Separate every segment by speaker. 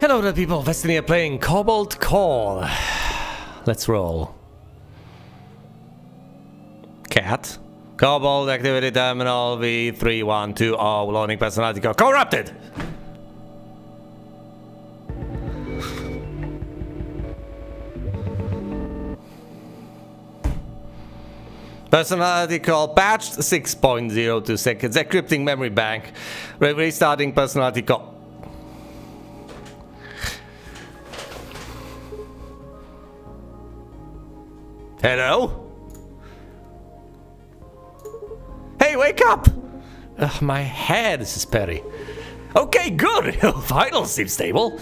Speaker 1: Hello there people, Destiny are playing CobaltCore. Let's roll. Cat. Cobalt activity terminal V3120 loading personality core corrupted! Personality core patched 6.02 seconds. Encrypting memory bank. Restarting personality core. Hello? Hey, wake up! Ugh, my head is Perry. Okay, good. Vitals seem stable.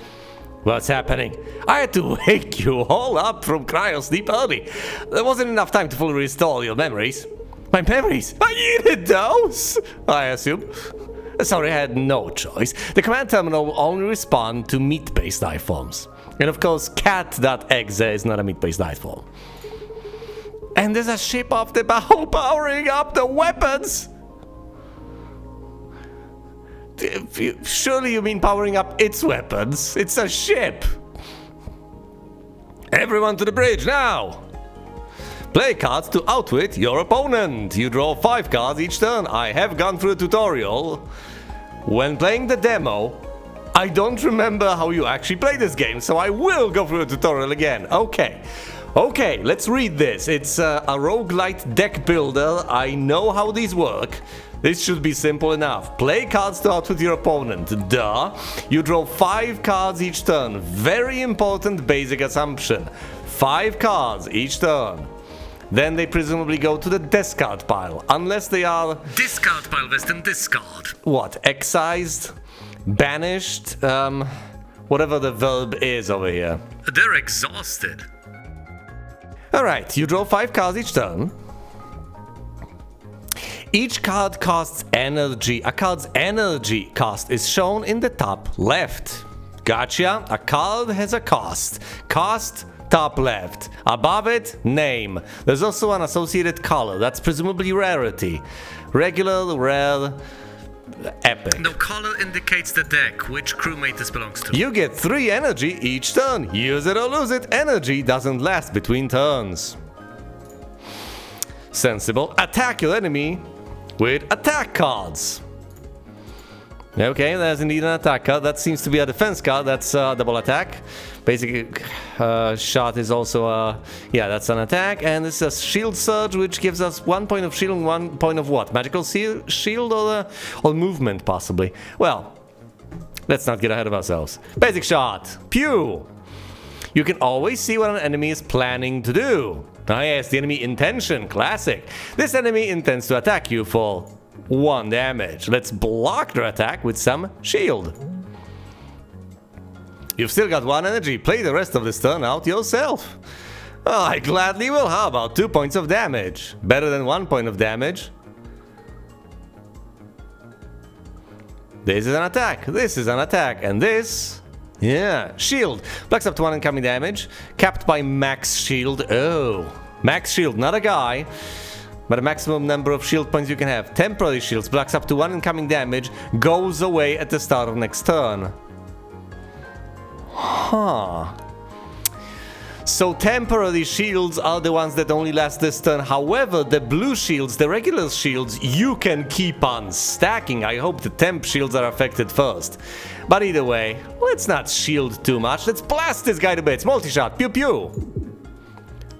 Speaker 1: What's happening? I had to wake you all up from cryo sleep early. There wasn't enough time to fully restore your memories. My memories? I needed those, I assume. Sorry, I had no choice. The command terminal will only respond to meat-based life forms. And of course, cat.exe is not a meat-based life form. And there's a ship off the bow powering up the weapons! Surely you mean powering up its weapons? It's a ship! Everyone to the bridge, now! Play cards to outwit your opponent. You draw 5 cards each turn. I have gone through a tutorial. When playing the demo, I don't remember how you actually play this game, so I will go through a tutorial again. Okay, let's read this. It's a roguelite deck builder. I know how these work. This should be simple enough. Play cards to outwit your opponent. Duh. You draw 5 cards each turn. Very important basic assumption. 5 cards each turn. Then they presumably go to the discard pile. Unless they are...
Speaker 2: Discard pile, Western discard.
Speaker 1: What? Excised? Banished? Whatever the verb is over here.
Speaker 2: They're exhausted.
Speaker 1: Alright, you draw 5 cards each turn. Each card costs energy. A card's energy cost is shown in the top left. Gotcha. A card has a cost. Cost, top left. Above it, name. There's also an associated color. That's presumably rarity. Regular, rare, epic.
Speaker 2: No color indicates the deck, which crewmate this belongs to.
Speaker 1: You get 3 energy each turn. Use it or lose it. Energy doesn't last between turns. Sensible. Attack your enemy with attack cards. Okay, there's indeed an attack card. That seems to be a defense card. That's double attack. Basically, shot is also yeah, that's an attack. And this is shield surge, which gives us 1 point of shield and 1 point of what? Magical shield or movement, possibly. Well, let's not get ahead of ourselves. Basic shot. Pew! You can always see what an enemy is planning to do. Ah yes, the enemy intention, classic. This enemy intends to attack you for 1 damage. Let's block their attack with some shield. You've still got 1 energy. Play the rest of this turn out yourself. Oh, I gladly will. How about 2 points of damage? Better than 1 point of damage. This is an attack. This is an attack. And this... yeah, shield. Blocks up to 1 incoming damage. Capped by max shield. Oh, max shield, not a guy. But a maximum number of shield points you can have. Temporary shields. Blocks up to 1 incoming damage. Goes away at the start of next turn. Huh. So temporary shields are the ones that only last this turn. However, the blue shields, the regular shields, you can keep on stacking. I hope the temp shields are affected first. But either way, let's not shield too much. Let's blast this guy to bits. Multi-shot. Pew pew.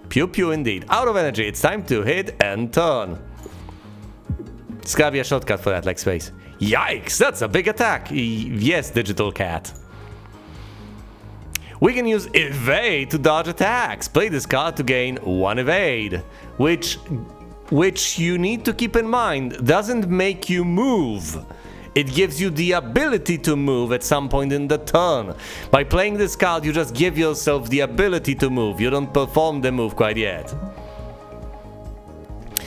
Speaker 1: Pew pew indeed. Out of energy. It's time to hit and turn. It's gotta be a shortcut for that, like space. Yikes, that's a big attack. Yes, digital cat. We can use evade to dodge attacks. Play this card to gain 1 evade, which you need to keep in mind doesn't make you move. It gives you the ability to move at some point in the turn. By playing this card, you just give yourself the ability to move. You don't perform the move quite yet.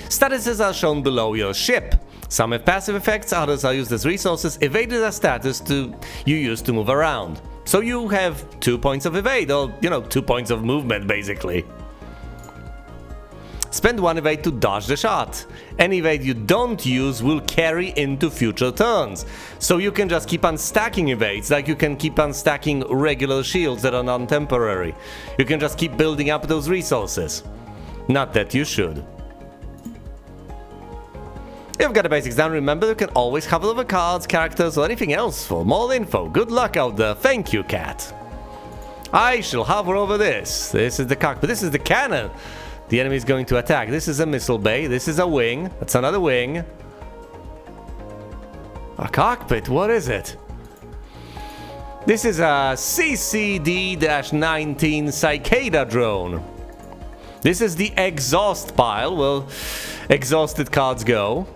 Speaker 1: Statuses are shown below your ship. Some have passive effects, others are used as resources. Evade is a status you use to move around. So you have 2 points of evade, or, 2 points of movement, basically. Spend 1 evade to dodge the shot. Any evade you don't use will carry into future turns. So you can just keep on stacking evades, like you can keep on stacking regular shields that are non-temporary. You can just keep building up those resources. Not that you should. If you've got the basics down, remember you can always hover over cards, characters, or anything else for more info. Good luck out there. Thank you, cat. I shall hover over this. This is the cockpit. This is the cannon. The enemy is going to attack. This is a missile bay. This is a wing. That's another wing. A cockpit. What is it? This is a CCD-19 Cicada drone. This is the exhaust pile. Well, exhausted cards go.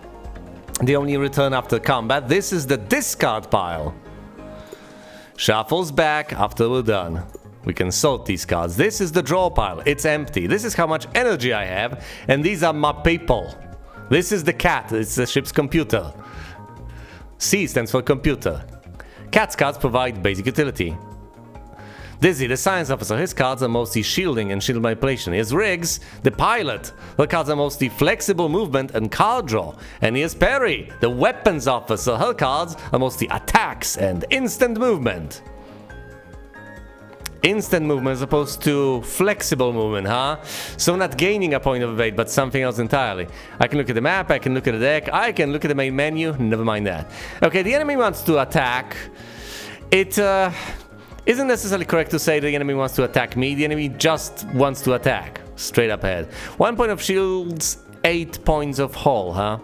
Speaker 1: They only return after combat. This is the discard pile. Shuffles back after we're done. We can sort these cards. This is the draw pile. It's empty. This is how much energy I have. And these are my people. This is the cat. It's the ship's computer. C stands for computer. Cat's cards provide basic utility. Dizzy, the science officer, his cards are mostly shielding and shield manipulation. Here's Riggs, the pilot. Her cards are mostly flexible movement and card draw. And here's Perry, the weapons officer. Her cards are mostly attacks and instant movement. Instant movement as opposed to flexible movement, huh? So not gaining a point of evade, but something else entirely. I can look at the map, I can look at the deck, I can look at the main menu, never mind that. Okay, the enemy wants to attack. It isn't necessarily correct to say the enemy wants to attack me. The enemy just wants to attack. Straight up ahead. 1 point of shields, 8 points of hull, huh?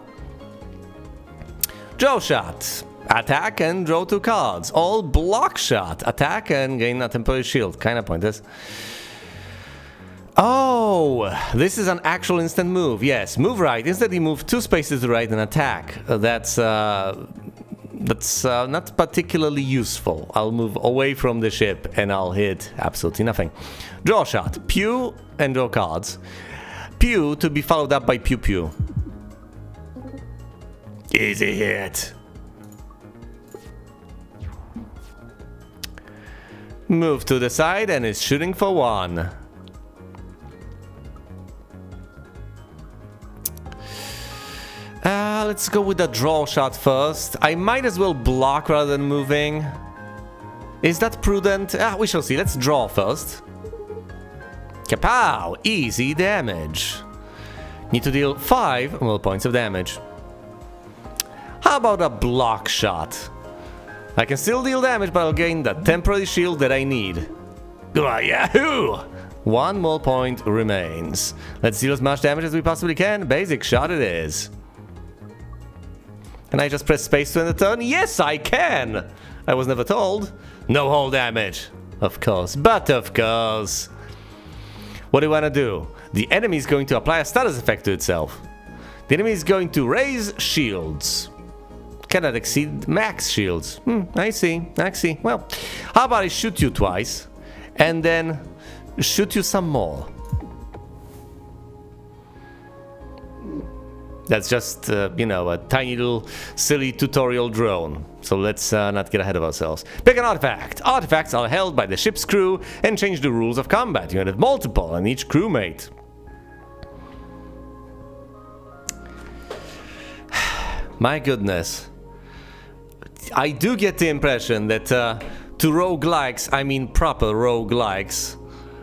Speaker 1: Draw shot. Attack and draw 2 cards. All block shot. Attack and gain a temporary shield. Kinda pointless. Oh, this is an actual instant move. Yes, move right. Instantly move 2 spaces to right and attack. That's not particularly useful. I'll move away from the ship and I'll hit absolutely nothing. Draw shot. Pew and draw cards. Pew to be followed up by pew pew. Easy hit. Move to the side and is shooting for 1. Let's go with the draw shot first. I might as well block rather than moving. Is that prudent? We shall see. Let's draw first. Kapow! Easy damage. Need to deal 5 more points of damage. How about a block shot? I can still deal damage, but I'll gain the temporary shield that I need. Yahoo! 1 more point remains. Let's deal as much damage as we possibly can. Basic shot it is. Can I just press space to end the turn? Yes, I can! I was never told. No hull damage. Of course, but of course. What do you want to do? The enemy is going to apply a status effect to itself. The enemy is going to raise shields. Cannot exceed max shields. I see. Well, how about I shoot you twice and then shoot you some more? That's just, you know, a tiny little silly tutorial drone. So let's not get ahead of ourselves. Pick an artifact. Artifacts are held by the ship's crew and change the rules of combat. You can have multiple on each crewmate. My goodness. I do get the impression that to roguelikes, I mean proper roguelikes.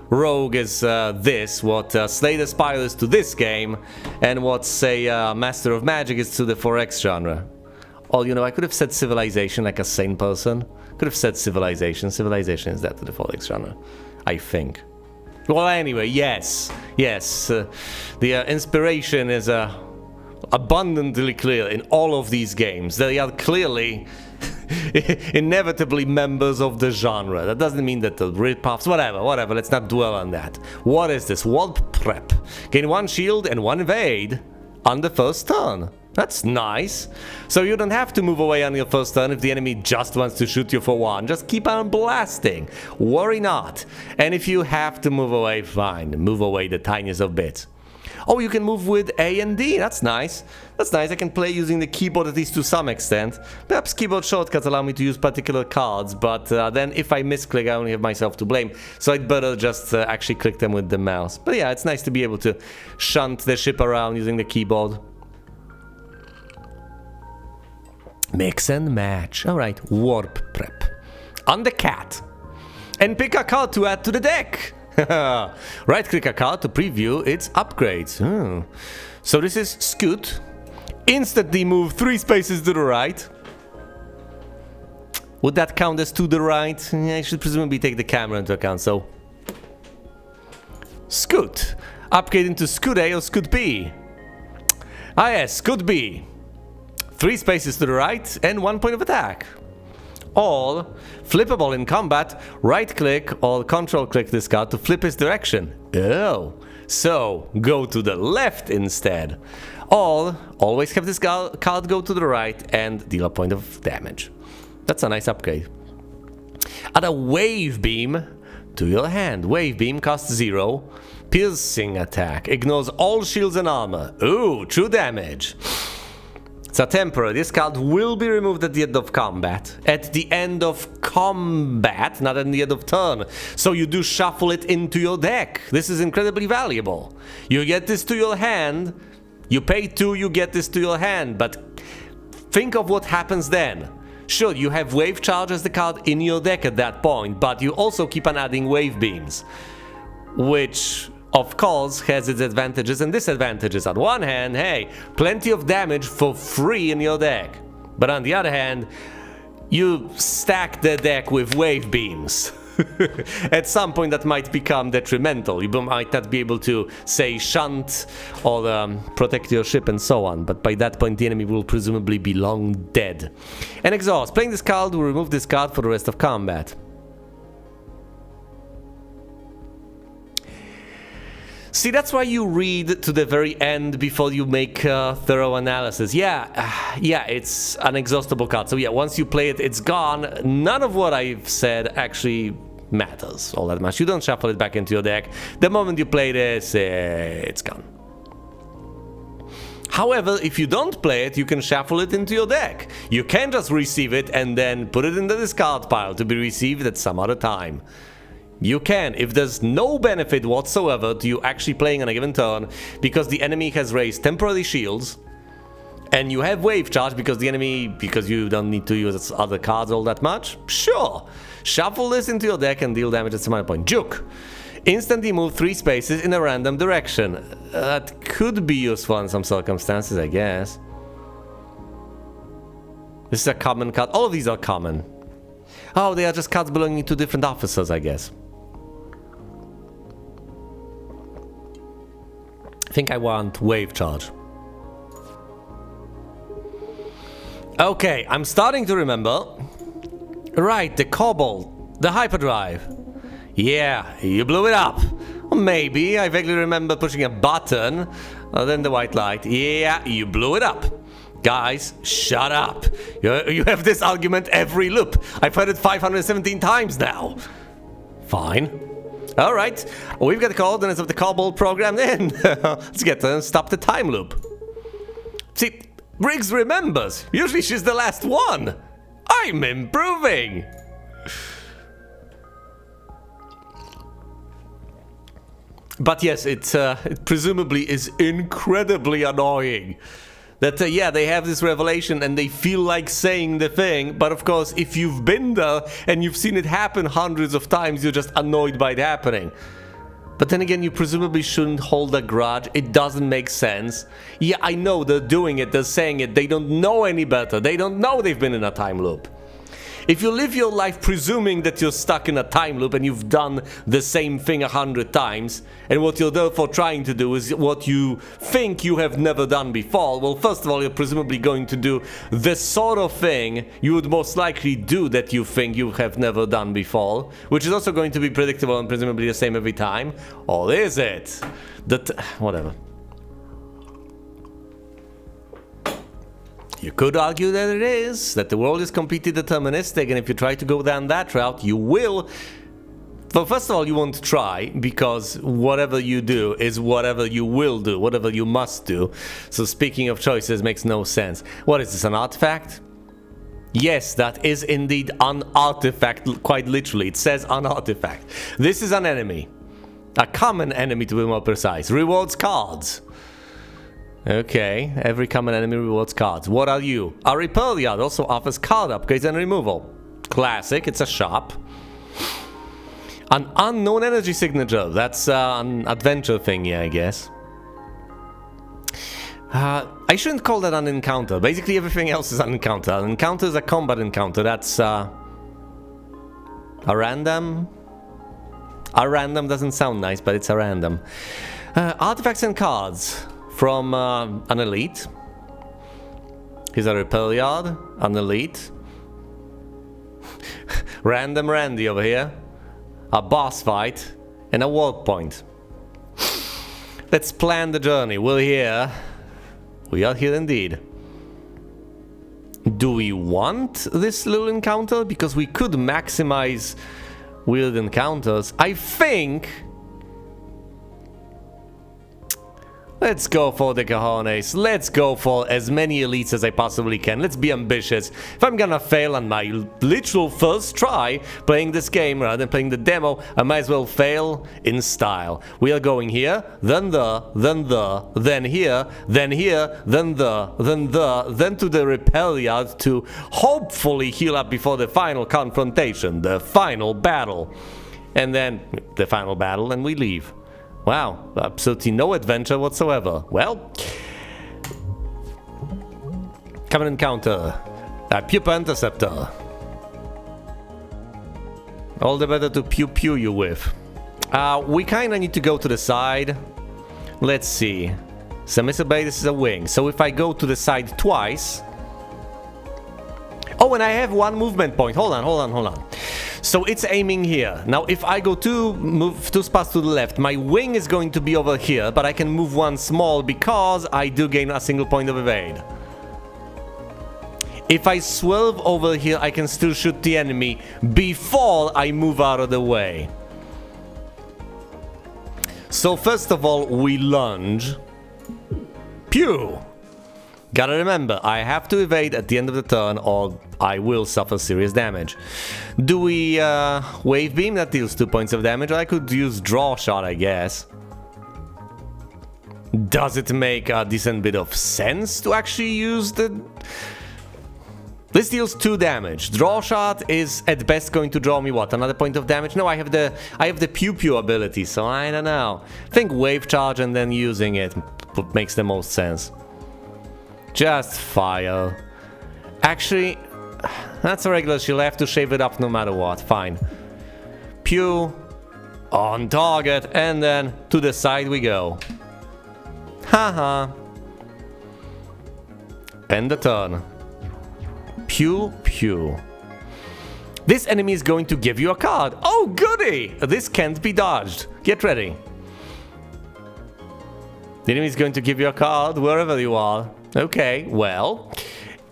Speaker 1: Rogue is this, what Slay the Spire is to this game, and what, say, Master of Magic is to the 4X genre. Oh, you know, I could have said Civilization like a sane person. Could have said Civilization. Civilization is that to the 4X genre, I think. Well, anyway, yes. The inspiration is abundantly clear in all of these games. They are clearly inevitably members of the genre. That doesn't mean that the rip-offs, whatever, let's not dwell on that. What is this? Warp prep. Gain 1 shield and 1 evade on the first turn. That's nice. So you don't have to move away on your first turn if the enemy just wants to shoot you for 1. Just keep on blasting. Worry not. And if you have to move away, fine. Move away the tiniest of bits. Oh, you can move with A and D. That's nice. That's nice. I can play using the keyboard at least to some extent. Perhaps keyboard shortcuts allow me to use particular cards, but then if I misclick, I only have myself to blame. So I'd better just actually click them with the mouse. But yeah, it's nice to be able to shunt the ship around using the keyboard. Mix and match. Alright, warp prep. On the cat. And pick a card to add to the deck. Right-click a card to preview its upgrades. Oh. So this is Scoot. Instantly move 3 spaces to the right. Would that count as to the right? I should presumably take the camera into account, so... Scoot. Upgrade into Scoot A or Scoot B. Ah yes, Scoot B. 3 spaces to the right and 1 point of attack. All flippable in combat, right click or control click this card to flip its direction. Oh, so go to the left instead. All always have this card go to the right and deal a point of damage. That's a nice upgrade. Add a wave beam to your hand. Wave beam costs 0. Piercing attack. Ignores all shields and armor. Ooh, true damage. It's a temporary. This card will be removed at the end of combat. At the end of combat, not at the end of turn. So you do shuffle it into your deck. This is incredibly valuable. You get this to your hand. You pay 2, you get this to your hand. But think of what happens then. Sure, you have Wave Charge as the card in your deck at that point, but you also keep on adding Wave Beams. Which... of course, has its advantages and disadvantages. On one hand, hey, plenty of damage for free in your deck. But on the other hand, you stack the deck with wave beams. At some point that might become detrimental. You might not be able to, say, shunt or protect your ship and so on. But by that point, the enemy will presumably be long dead. And exhaust. Playing this card will remove this card for the rest of combat. See, that's why you read to the very end before you make thorough analysis. Yeah, it's an exhaustible card. So yeah, once you play it, it's gone. None of what I've said actually matters all that much. You don't shuffle it back into your deck. The moment you play this, it's gone. However, if you don't play it, you can shuffle it into your deck. You can just receive it and then put it in the discard pile to be received at some other time. You can, if there's no benefit whatsoever to you actually playing on a given turn, because the enemy has raised temporary shields, and you have wave charge because you don't need to use other cards all that much, sure. Shuffle this into your deck and deal damage at some other point. Juke. Instantly move 3 spaces in a random direction. That could be useful in some circumstances, I guess. This is a common card. All of these are common. Oh, they are just cards belonging to different officers, I guess. I think I want wave charge. Okay, I'm starting to remember. Right, the Cobalt, the hyperdrive. Yeah, you blew it up. Or maybe, I vaguely remember pushing a button, then the white light. Yeah, you blew it up. Guys, shut up. You have this argument every loop. I've heard it 517 times now. Fine. Alright, we've got the coordinates of the Cobalt programmed in. Let's get to stop the time loop. See, Briggs remembers. Usually she's the last one. I'm improving. But yes, it presumably is incredibly annoying. That, yeah, they have this revelation and they feel like saying the thing, but of course, if you've been there and you've seen it happen hundreds of times, you're just annoyed by it happening. But then again, you presumably shouldn't hold a grudge. It doesn't make sense. Yeah, I know they're doing it, they're saying it, they don't know any better. They don't know they've been in a time loop. If you live your life presuming that you're stuck in a time loop and you've done the same thing 100 times, and what you're therefore trying to do is what you think you have never done before, well, first of all, you're presumably going to do the sort of thing you would most likely do that you think you have never done before, which is also going to be predictable and presumably the same every time. Or is it? Whatever. You could argue that it is, that the world is completely deterministic, and if you try to go down that route, you will Well, first of all, you won't try, because whatever you do is whatever you will do, whatever you must do. So speaking of choices makes no sense. What is this, an artifact? Yes, that is indeed an artifact, quite literally. It says an artifact. This is an enemy. A common enemy, to be more precise. Rewards cards. Okay, every common enemy rewards cards. What are you? A repair yard also offers card upgrades and removal. Classic, it's a shop. An unknown energy signature. That's an adventure thingy, I guess. I shouldn't call that an encounter. Basically, everything else is an encounter. An encounter is a combat encounter. That's a random. A random doesn't sound nice, but it's a random. Artifacts and cards from an elite. Here's a repair yard. An elite. Random Randy over here. A boss fight, and a warp point. Let's plan the journey. We're here. We are here indeed. Do we want this little encounter? Because we could maximize weird encounters. I think... Let's go for the cojones. Let's go for as many elites as I possibly can. Let's be ambitious. If I'm gonna fail on my literal first try playing this game rather than playing the demo, I might as well fail in style. We are going here, then then here, then here, then then to the repair yard to hopefully heal up before the final confrontation, the final battle. And then the final battle, and we leave. Wow, absolutely no adventure whatsoever. Well, common encounter, a pupa interceptor. All the better to pew pew you with. We kinda need to go to the side. Let's see. Submissive Bay, this is a wing. So if I go to the side twice... Oh, and I have one movement point. Hold on. So it's aiming here. Now, if I go two spots to the left, my wing is going to be over here, but I can move one small because I do gain a single point of evade. If I swerve over here, I can still shoot the enemy before I move out of the way. So first of all, we lunge. Pew! Gotta remember, I have to evade at the end of the turn or I will suffer serious damage. Do we wave beam? That deals 2 points of damage. I could use draw shot, I guess. Does it make a decent bit of sense to actually use the... This deals 2 damage. Draw shot is at best going to draw me what? Another point of damage? No, I have the pew pew ability, so I don't know. I think wave charge and then using it makes the most sense. Just fire. Actually, that's a regular shield. I have to shave it up no matter what. Fine. Pew. On target. And then to the side we go. Haha. End the turn. Pew pew. This enemy is going to give you a card. Oh goody! This can't be dodged. Get ready. The enemy is going to give you a card wherever you are. Okay, well,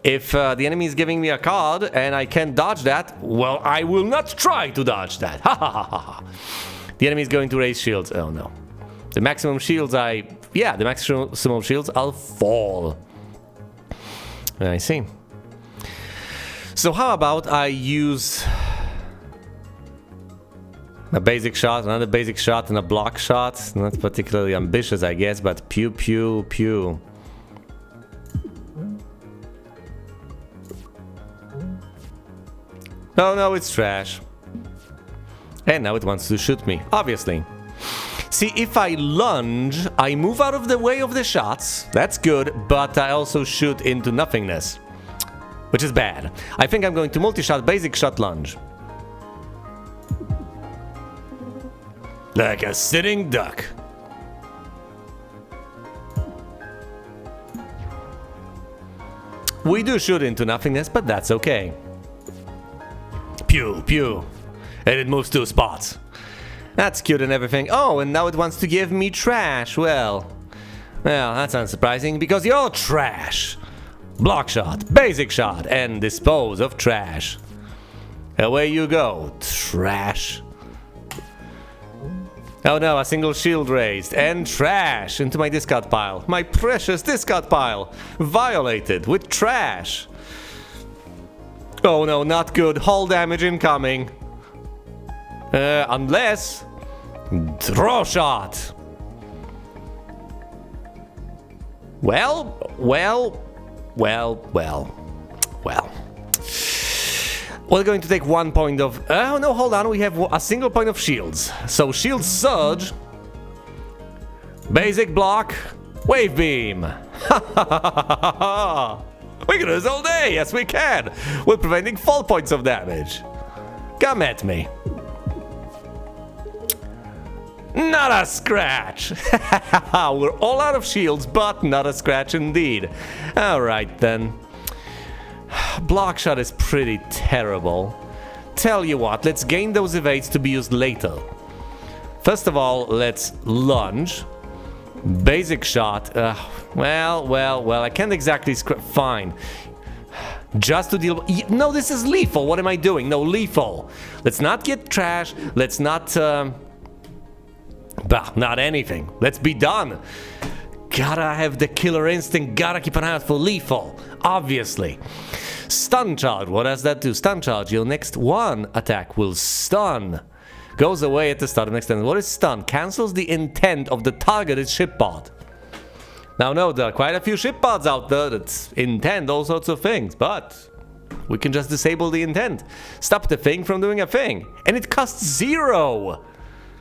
Speaker 1: if the enemy is giving me a card and I can't dodge that, well, I will not try to dodge that. Ha ha ha ha. The enemy is going to raise shields. Oh no. The maximum shields yeah, the maximum shields I'll fall. I see. So how about I use a basic shot, another basic shot, and a block shot? Not particularly ambitious, I guess, but pew pew pew. Oh no, it's trash. And now it wants to shoot me, obviously. See, if I lunge, I move out of the way of the shots. That's good, but I also shoot into nothingness, which is bad. I think I'm going to multi-shot, basic shot, lunge. Like a sitting duck. We do shoot into nothingness, but that's okay. Pew, pew. And it moves 2 spots. That's cute and everything. Oh, and now it wants to give me trash. Well, that's unsurprising because you're trash. Block shot, basic shot, and dispose of trash. Away you go, trash. Oh no, a single shield raised. And trash into my discard pile. My precious discard pile. Violated with trash. Oh no, not good. Hull damage incoming. Unless... Draw shot. Well. We're going to take 1 point of... Oh no, hold on, we have a single point of shields. So shield surge. Basic block. Wave beam. We can do this all day, yes we can. We're preventing 4 points of damage. Come at me. Not a scratch! We're all out of shields, but not a scratch indeed. Alright then. Block shot is pretty terrible. Tell you what, let's gain those evades to be used later. First of all, let's lunge. Basic shot. Well, I can't exactly fine. Just to deal... No, this is lethal. What am I doing? No, lethal. Let's not get trash. Let's not... not anything. Let's be done. Gotta have the killer instinct. Gotta keep an eye out for lethal. Obviously. Stun charge. What does that do? Stun charge. Your next one attack will stun. Goes away at the start of next turn. What is stun? Cancels the intent of the targeted ship pod. Now, no, there are quite a few ship pods out there that intend all sorts of things, but we can just disable the intent. Stop the thing from doing a thing. And it costs 0.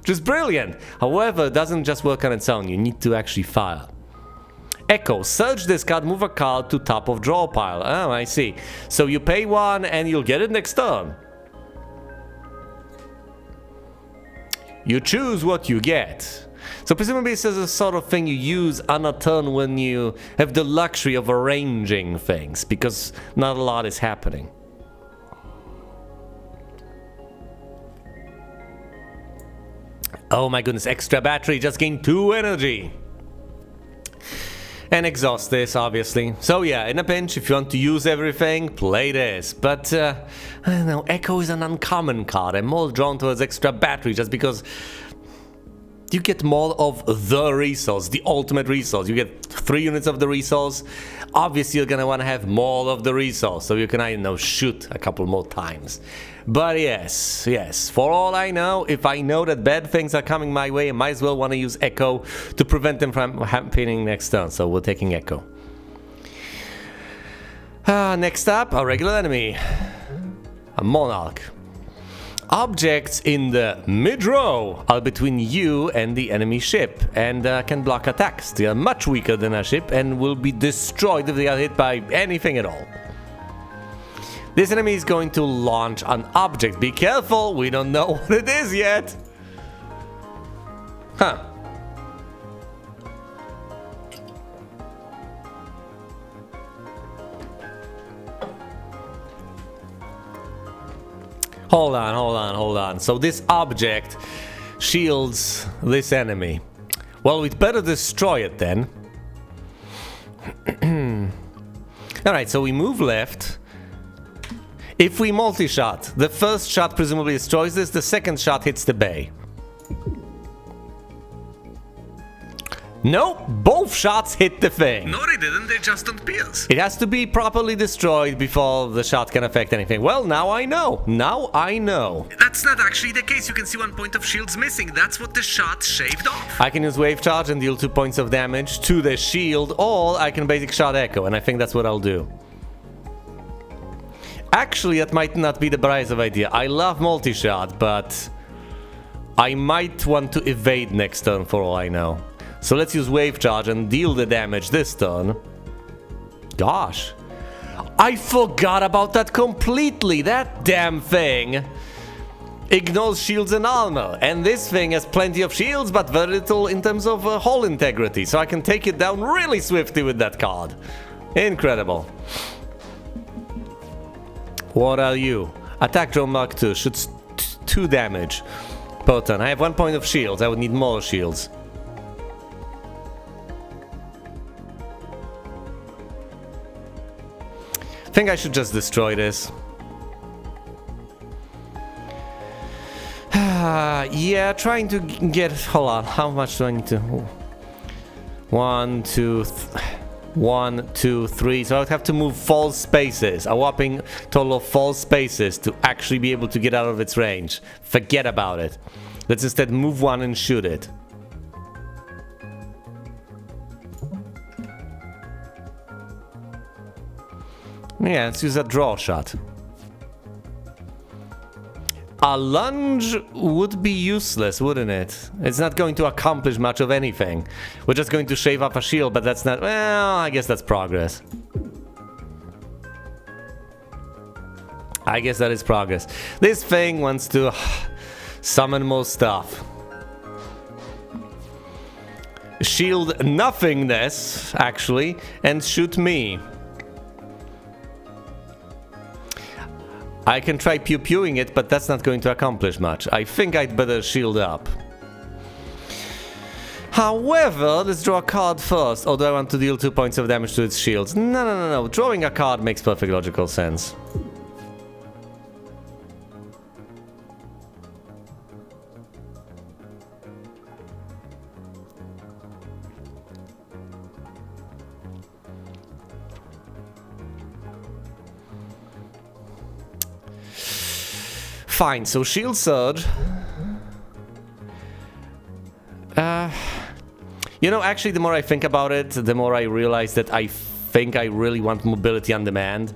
Speaker 1: Just brilliant. However, it doesn't just work on its own. You need to actually fire. Echo. Search this card, move a card to top of draw pile. Oh, I see. So you pay 1 and you'll get it next turn. You choose what you get. So presumably this is a sort of thing you use on a turn when you have the luxury of arranging things, because not a lot is happening. Oh my goodness, extra battery, just gained 2 energy. And exhaust this, obviously. So yeah, in a pinch, if you want to use everything, play this. But, I don't know, Echo is an uncommon card. I'm more drawn towards extra battery just because you get more of the resource, the ultimate resource. You get 3 units of the resource. Obviously, you're gonna want to have more of the resource, so you can, I don't know, shoot a couple more times. But yes, for all I know, if I know that bad things are coming my way, I might as well want to use Echo to prevent them from happening next turn, so we're taking Echo. Next up, a regular enemy. A Monarch. Objects in the mid-row are between you and the enemy ship, and can block attacks. They are much weaker than a ship and will be destroyed if they are hit by anything at all. This enemy is going to launch an object. Be careful, we don't know what it is yet. Huh. Hold on. So this object shields this enemy. Well, we'd better destroy it then. Alright, so we move left. If we multi-shot, the first shot presumably destroys this, the second shot hits the bay. Nope, both shots hit the thing.
Speaker 2: No, they didn't, they just don't pierce.
Speaker 1: It has to be properly destroyed before the shot can affect anything. Well, now I know.
Speaker 2: That's not actually the case. You can see 1 point of shields missing. That's what the shot shaved off.
Speaker 1: I can use wave charge and deal 2 points of damage to the shield, or I can basic shot Echo, and I think that's what I'll do. Actually, that might not be the brightest of idea. I love multi-shot, but I might want to evade next turn for all I know. So let's use wave charge and deal the damage this turn. Gosh. I forgot about that completely. That damn thing ignores shields and armor. And this thing has plenty of shields, but very little in terms of hull integrity. So I can take it down really swiftly with that card. Incredible. What are you? Attack drone Mark II. Shoots 2 damage per turn. I have 1 point of shields. I would need more shields. I think I should just destroy this. Yeah, trying to get... Hold on, how much do I need to... 1, 2, 1, 2, 3. So I would have to move 4 spaces. A whopping total of 4 spaces to actually be able to get out of its range. Forget about it. Let's instead move 1 and shoot it. Yeah, let's use a draw shot. A lunge would be useless, wouldn't it? It's not going to accomplish much of anything. We're just going to shave off a shield, but that's not... Well, I guess that's progress. I guess that is progress. This thing wants to summon more stuff. Shield nothingness, actually, and shoot me. I can try pew-pewing it, but that's not going to accomplish much. I think I'd better shield up. However, let's draw a card first. Or do I want to deal 2 points of damage to its shields? No. Drawing a card makes perfect logical sense. Fine, so Shield Surge. You know, actually, the more I think about it, the more I realize that I think I really want mobility on demand.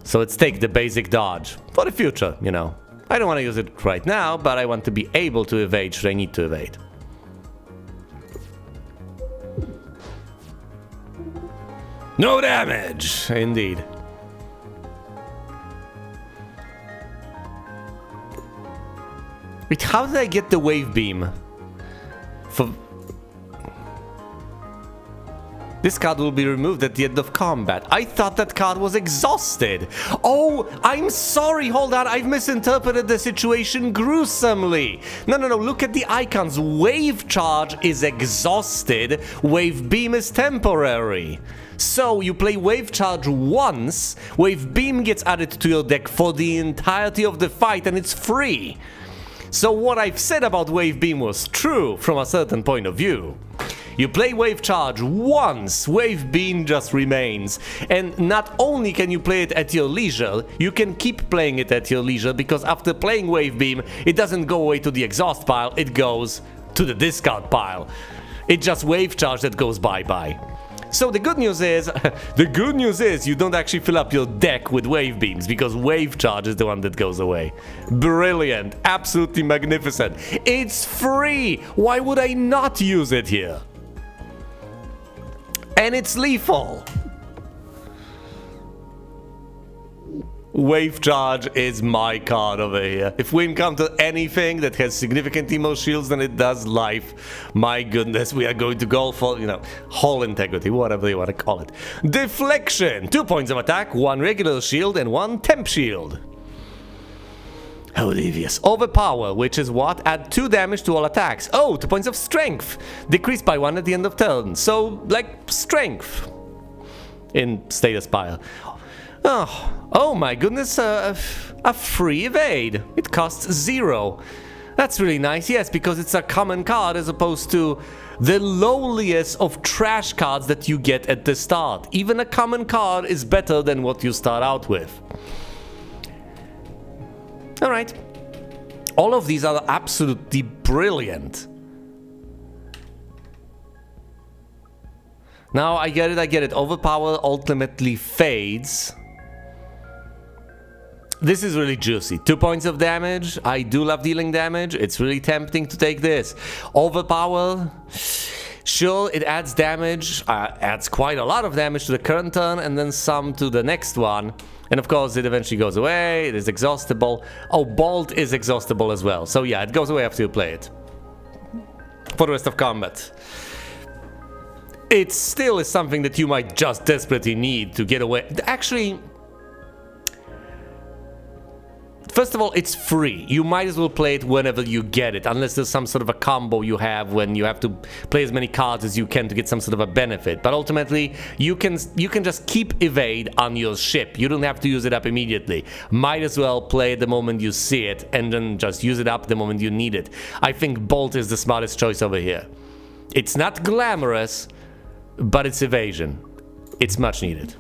Speaker 1: So let's take the basic dodge for the future, you know. I don't want to use it right now, but I want to be able to evade should I need to evade. No damage! Indeed. Wait, how did I get the wave beam? This card will be removed at the end of combat. I thought that card was exhausted. Oh, I'm sorry. Hold on. I've misinterpreted the situation gruesomely. No. Look at the icons. Wave charge is exhausted. Wave beam is temporary. So you play wave charge once. Wave beam gets added to your deck for the entirety of the fight and it's free. So what I've said about Wave Beam was true from a certain point of view. You play Wave Charge once, Wave Beam just remains. And not only can you play it at your leisure, you can keep playing it at your leisure because after playing Wave Beam, it doesn't go away to the exhaust pile, it goes to the discard pile. It's just Wave Charge that goes bye-bye. So the good news is you don't actually fill up your deck with wave beams because wave charge is the one that goes away. Brilliant, absolutely magnificent. It's free. Why would I not use it here? And it's lethal. Wave charge is my card over here. If we encounter anything that has significantly more shields than it does life, my goodness, we are going to go for, you know, hull integrity, whatever you want to call it. Deflection, 2 points of attack, 1 regular shield and 1 temp shield. How devious. Overpower, which is what? Add 2 damage to all attacks. Oh, 2 points of strength. Decreased by 1 at the end of turn. So, like, strength in status pile. Oh my goodness, a free evade. It costs 0. That's really nice, yes, because it's a common card as opposed to the lowliest of trash cards that you get at the start. Even a common card is better than what you start out with. Alright. All of these are absolutely brilliant. Now, I get it. Overpower ultimately fades. This is really juicy. 2 points of damage. I do love dealing damage. It's really tempting to take this. Overpower. Sure, it adds damage. Adds quite a lot of damage to the current turn and then some to the next one. And of course, it eventually goes away. It is exhaustible. Oh, Bolt is exhaustible as well. So yeah, it goes away after you play it. For the rest of combat. It still is something that you might just desperately need to get away. Actually... First of all, it's free. You might as well play it whenever you get it, unless there's some sort of a combo you have when you have to play as many cards as you can to get some sort of a benefit. But ultimately, you can just keep evade on your ship. You don't have to use it up immediately. Might as well play it the moment you see it, and then just use it up the moment you need it. I think Bolt is the smartest choice over here. It's not glamorous, but it's evasion. It's much needed.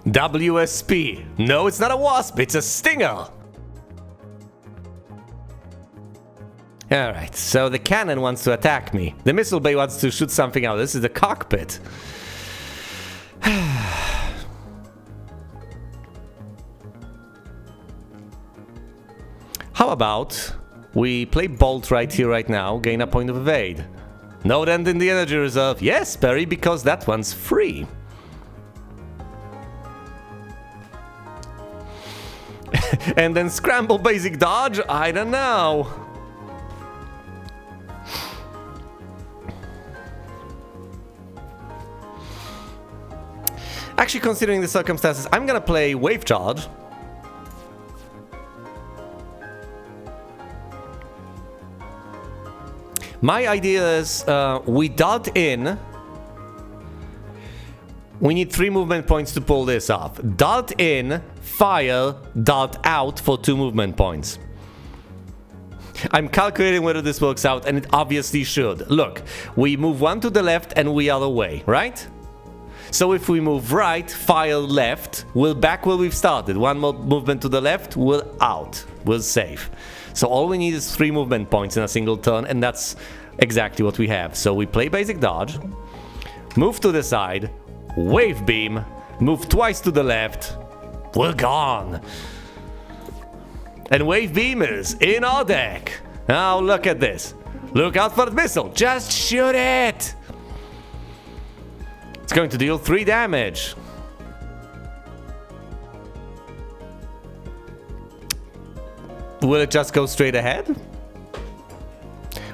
Speaker 1: WSP. No, it's not a wasp, it's a stinger. Alright, so the cannon wants to attack me. The missile bay wants to shoot something out. This is the cockpit. How about we play Bolt right here, right now, gain a point of evade. Node end in the energy reserve. Yes, Perry, because that one's free. And then scramble basic dodge? I don't know. Actually, considering the circumstances, I'm gonna play wave charge. My idea is we dart in. We need 3 movement points to pull this off. Dart in, fire, dart out for 2 movement points. I'm calculating whether this works out, and it obviously should. Look, we move 1 to the left and we are away, right? So if we move right, fire left, we're back where we've started. 1 more movement to the left, we're out. We're safe. So all we need is 3 movement points in a single turn, and that's exactly what we have. So we play basic dodge, move to the side, wave beam, move twice to the left, we're gone. And wave beam is in our deck. Now look at this. Look out for the missile. Just shoot it. It's going to deal 3 damage. Will it just go straight ahead?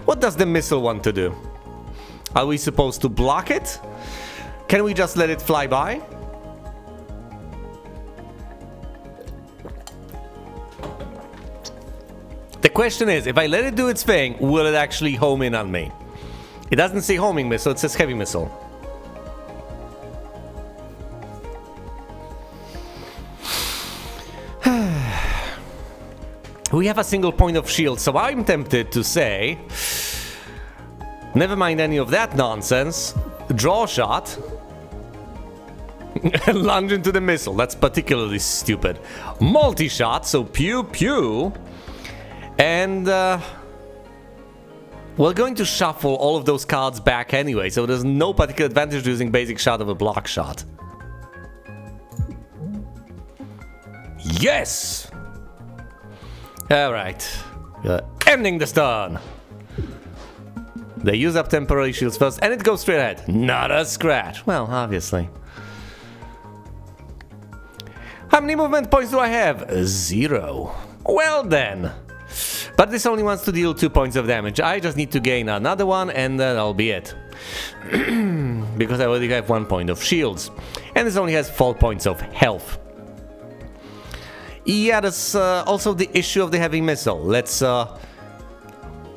Speaker 1: What does the missile want to do? Are we supposed to block it? Can we just let it fly by? The question is, if I let it do its thing, will it actually home in on me? It doesn't say homing missile, it says heavy missile. We have a single point of shield, so I'm tempted to say, never mind any of that nonsense, draw shot, and lunge into the missile. That's particularly stupid. Multi-shot, so pew pew, and we're going to shuffle all of those cards back anyway, so there's no particular advantage to using basic shot over block shot. Yes! Alright, ending the stun. They use up temporary shields first, and it goes straight ahead. Not a scratch. Well, obviously. How many movement points do I have? 0. Well then. But this only wants to deal 2 points of damage. I just need to gain another one, and that'll be it. Because I already have 1 point of shields. And this only has 4 points of health. Yeah, there's also the issue of the heavy missile. Let's,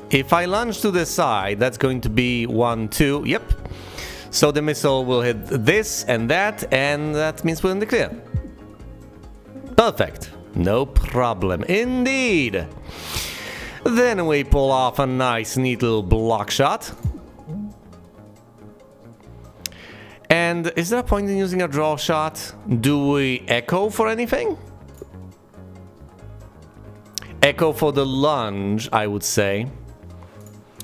Speaker 1: if I lunge to the side, that's going to be 1, 2, yep. So the missile will hit this and that means we're in the clear. Perfect. No problem. Indeed. Then we pull off a nice, neat little block shot. And is there a point in using a draw shot? Do we echo for anything? Echo for the lunge, I would say.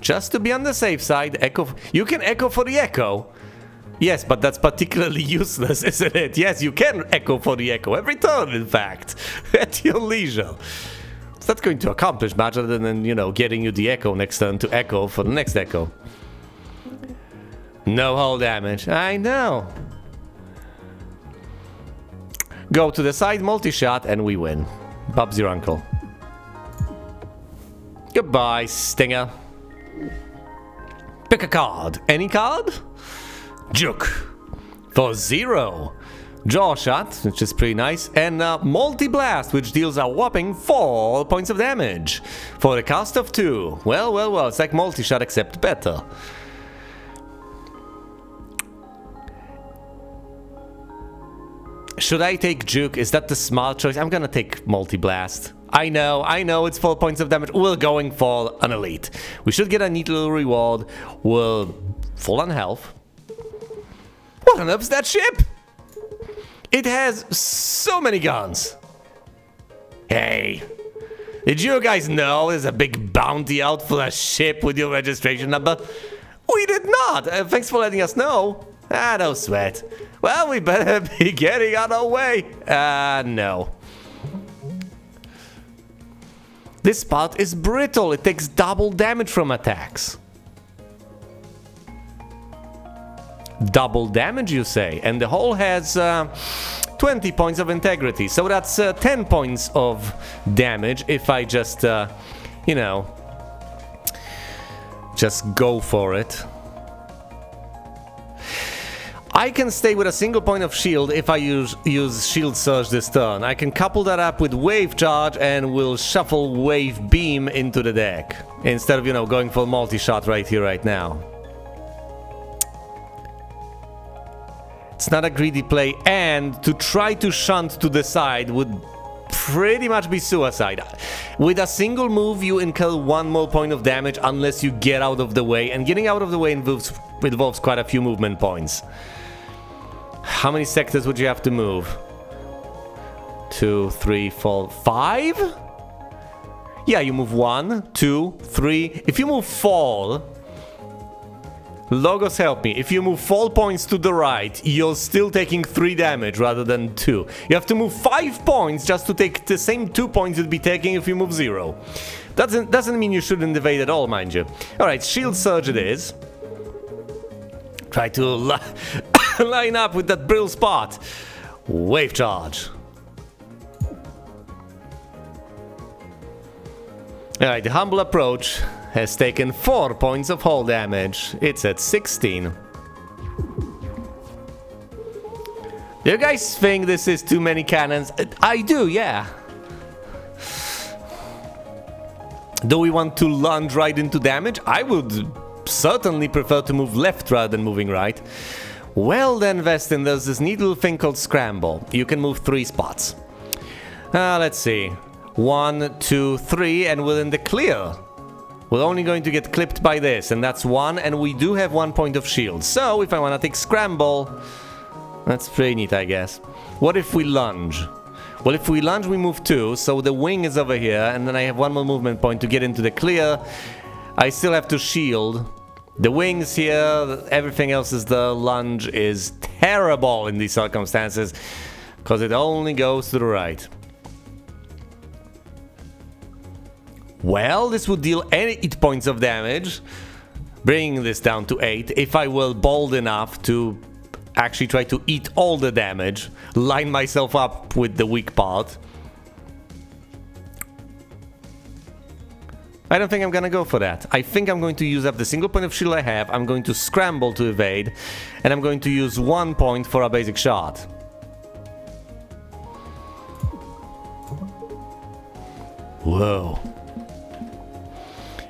Speaker 1: Just to be on the safe side, echo. You can echo for the echo. Yes, but that's particularly useless, isn't it? Yes, you can echo for the echo. Every turn, in fact. At your leisure. So that's going to accomplish much other than, you know, getting you the echo next turn to echo for the next echo. No hull damage. I know. Go to the side, multi-shot, and we win. Bob's your uncle. Goodbye, Stinger. Pick a card. Any card? Juke. For 0. Jaw Shot, which is pretty nice, and Multi-Blast, which deals a whopping 4 points of damage for a cost of 2. Well, well, well, it's like Multi-Shot except better. Should I take Juke? Is that the smart choice? I'm gonna take Multi-Blast. I know, it's 4 points of damage. We're going for an elite. We should get a neat little reward. We're full on health. What on earth's that ship? It has so many guns. Hey, did you guys know there's a big bounty out for a ship with your registration number? We did not. Thanks for letting us know. No sweat. Well, we better be getting on our way. No. This part is brittle. It takes double damage from attacks. Double damage, you say? And the hull has 20 points of integrity. So that's 10 points of damage if I just, you know, just go for it. I can stay with a single point of shield if I use shield surge this turn. I can couple that up with wave charge and we'll shuffle wave beam into the deck instead of, you know, going for multi-shot right here, right now. It's not a greedy play, and to try to shunt to the side would pretty much be suicide. With a single move, you incur 1 more point of damage unless you get out of the way, and getting out of the way involves quite a few movement points. How many sectors would you have to move? 2, 3, 4, 5? Yeah, you move 1, 2, 3. If you move 4, Logos, help me. If you move 4 points to the right, you're still taking 3 damage rather than 2. You have to move 5 points just to take the same 2 points you'd be taking if you move 0. Doesn't mean you shouldn't evade at all, mind you. Alright, shield surge it is. Try to line up with that brittle spot. Wave charge. Alright, the humble approach has taken 4 points of hull damage. It's at 16. Do you guys think this is too many cannons? I do, yeah. Do we want to lunge right into damage? I would certainly prefer to move left rather than moving right. Well then, Vestin, there's this neat little thing called Scramble. You can move 3 spots. Let's see. 1, 2, 3, and we're in the clear. We're only going to get clipped by this, and that's 1, and we do have 1 point of shield. So, if I want to take Scramble, that's pretty neat, I guess. What if we lunge? Well, if we lunge, we move 2, so the wing is over here, and then I have 1 more movement point to get into the clear. I still have to shield. The wings here, everything else is the lunge is terrible in these circumstances, because it only goes to the right. Well, this would deal 8 points of damage, bringing this down to 8, if I were bold enough to actually try to eat all the damage, line myself up with the weak part. I don't think I'm gonna go for that. I think I'm going to use up the single point of shield I have, I'm going to scramble to evade, and I'm going to use 1 point for a basic shot. Whoa.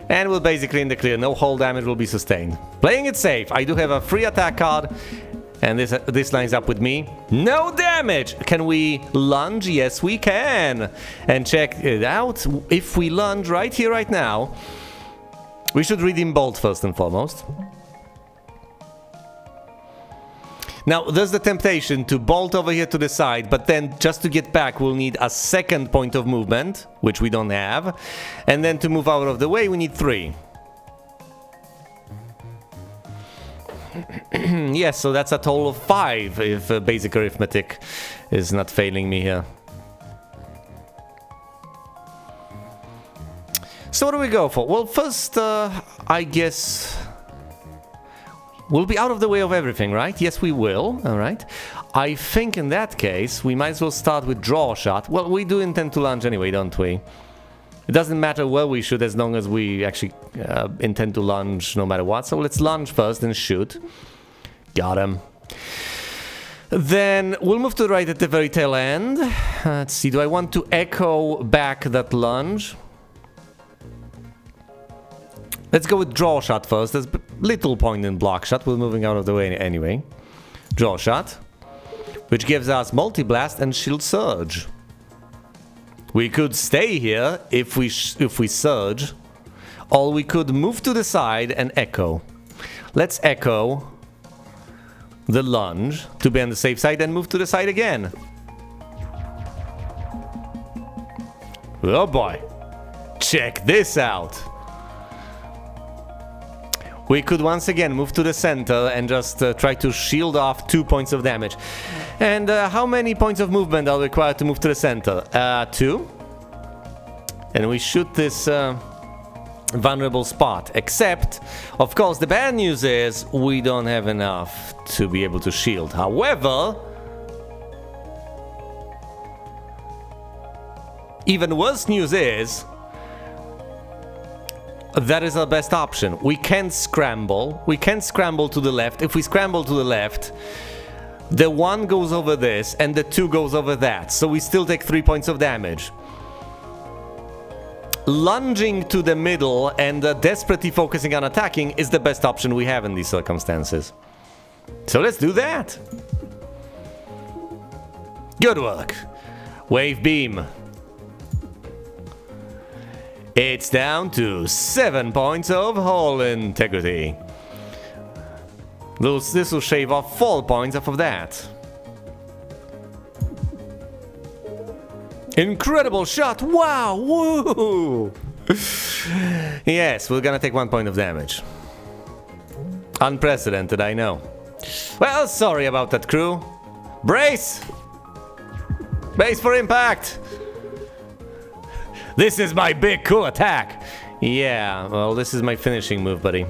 Speaker 1: And we're basically in the clear, no hull damage will be sustained. Playing it safe, I do have a free attack card, and this lines up with me. No damage! Can we lunge? Yes, we can! And check it out, if we lunge right here, right now, we should redeem Bolt first and foremost. Now, there's the temptation to bolt over here to the side, but then just to get back, we'll need a second point of movement, which we don't have. And then to move out of the way, we need 3. Yes, so that's a total of 5, if basic arithmetic is not failing me here. So what do we go for? Well, first, I guess we'll be out of the way of everything, right? Yes, we will. All right. I think in that case, we might as well start with draw shot. Well, we do intend to lunge anyway, don't we? It doesn't matter where we shoot as long as we actually intend to lunge no matter what. So let's lunge first and shoot. Got him. Then we'll move to the right at the very tail end. Let's see, do I want to echo back that lunge? Let's go with draw shot first. There's little point in block shot. We're moving out of the way anyway. Draw shot, which gives us multi-blast and shield surge. We could stay here if we surge, or we could move to the side and echo. Let's echo the lunge to be on the safe side and move to the side again. Oh boy, check this out. We could once again move to the center and just try to shield off 2 points of damage. And how many points of movement are required to move to the center? 2. And we shoot this vulnerable spot. Except, of course, the bad news is we don't have enough to be able to shield. However, even worse news is that is our best option. We can scramble. We can scramble to the left. If we scramble to the left, the 1 goes over this and the 2 goes over that. So we still take 3 points of damage. Lunging to the middle and desperately focusing on attacking is the best option we have in these circumstances. So let's do that. Good work. Wave beam. It's down to 7 points of hull integrity. This will shave off 4 points off of that. Incredible shot! Wow! Woo! Yes, we're gonna take 1 point of damage. Unprecedented, I know. Well, sorry about that, crew. Brace! Brace for impact! This is my big cool attack! Yeah, well, this is my finishing move, buddy.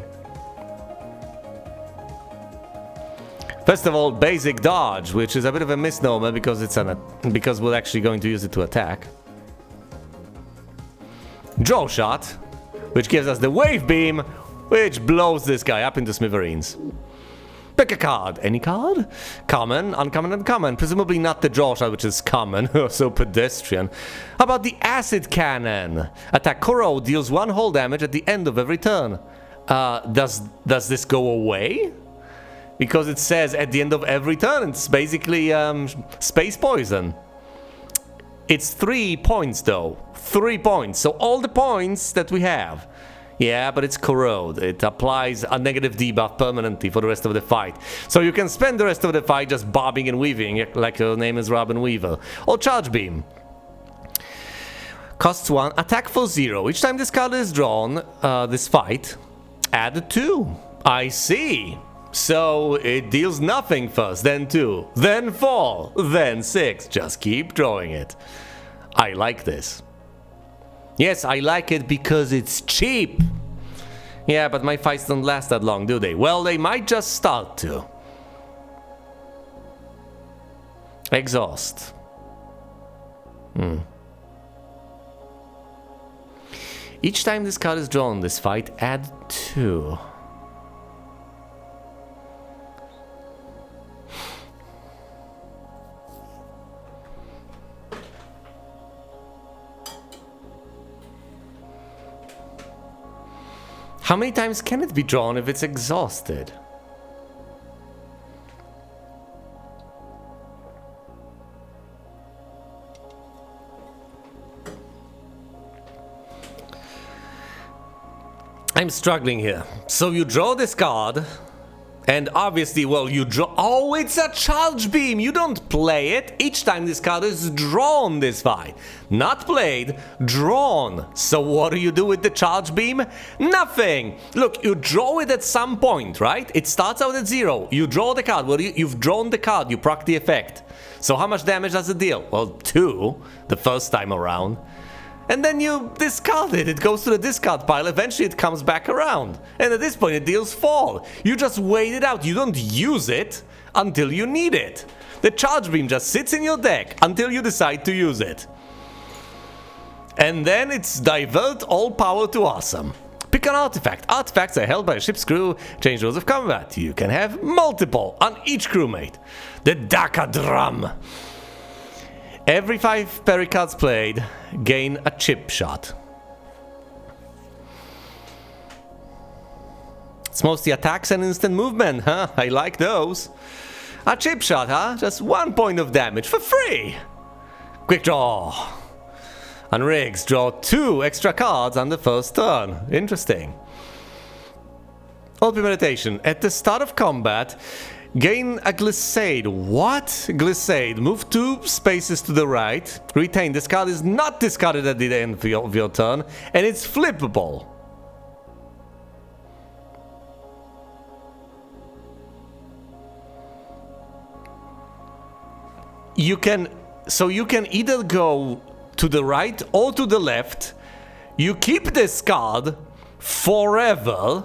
Speaker 1: First of all, basic dodge, which is a bit of a misnomer because because we're actually going to use it to attack. Draw shot, which gives us the wave beam, which blows this guy up into smithereens. Pick a card. Any card? Common, uncommon, uncommon. Presumably not the draw shot, which is common. So pedestrian. How about the acid cannon? Attack Corrode deals 1 hull damage at the end of every turn. Does this go away? Because it says at the end of every turn. It's basically space poison. It's 3 points though. 3 points. So all the points that we have. Yeah, but it's Corrode. It applies a negative debuff permanently for the rest of the fight. So you can spend the rest of the fight just bobbing and weaving, like your name is Robin Weaver. Or Charge Beam. Costs 1, attack for 0. Each time this card is drawn, this fight, add 2. I see. So it deals nothing first, then 2, then 4, then 6. Just keep drawing it. I like this. Yes, I like it because it's cheap. Yeah, but my fights don't last that long, do they? Well, they might just start to. Exhaust. Each time this card is drawn in this fight, add 2. How many times can it be drawn if it's exhausted? I'm struggling here. So you draw this card, and obviously, well, you draw... Oh, it's a charge beam! You don't play it. Each time this card is drawn this fight. Not played, drawn. So what do you do with the charge beam? Nothing! Look, you draw it at some point, right? It starts out at 0. You draw the card. Well, you've drawn the card. You proc the effect. So how much damage does it deal? Well, 2 the first time around. And then you discard it. It goes to the discard pile. Eventually it comes back around. And at this point it deals 4. You just wait it out. You don't use it until you need it. The charge beam just sits in your deck until you decide to use it. And then it's divert all power to awesome. Pick an artifact. Artifacts are held by a ship's crew, change rules of combat. You can have multiple on each crewmate. The Daka Drum. Every 5 parry cards played, gain a chip shot. It's mostly attacks and instant movement, huh? I like those. A chip shot, huh? Just 1 point of damage for free. Quick draw. On rigs, draw 2 extra cards on the first turn. Interesting. Old Premeditation. At the start of combat, gain a glissade. What? Glissade. Move 2 spaces to the right. Retain. This card is not discarded at the end of your turn, and it's flippable. You can either go to the right or to the left. You keep this card forever.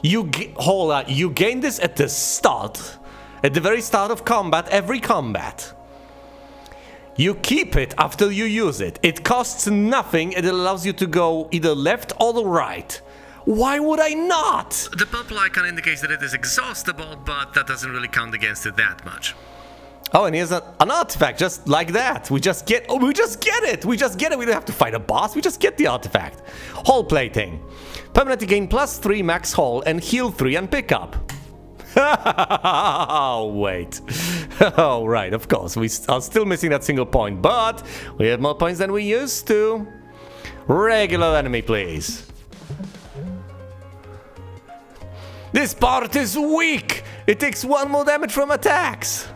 Speaker 1: You gain this at the start, at the very start of combat, every combat. You keep it after you use it. It costs nothing. It allows you to go either left or the right. Why would I not?
Speaker 2: The purple icon indicates that it is exhaustible, but that doesn't really count against it that much.
Speaker 1: Oh, and here's an artifact, just like that. We just get it. We just get it. We don't have to fight a boss. We just get the artifact. Hull plating. Permanently gain +3 max hull and heal 3 on pickup. Oh, wait. Oh, right, of course. We are still missing that single point, but we have more points than we used to. Regular enemy, please. This part is weak. It takes 1 more damage from attacks.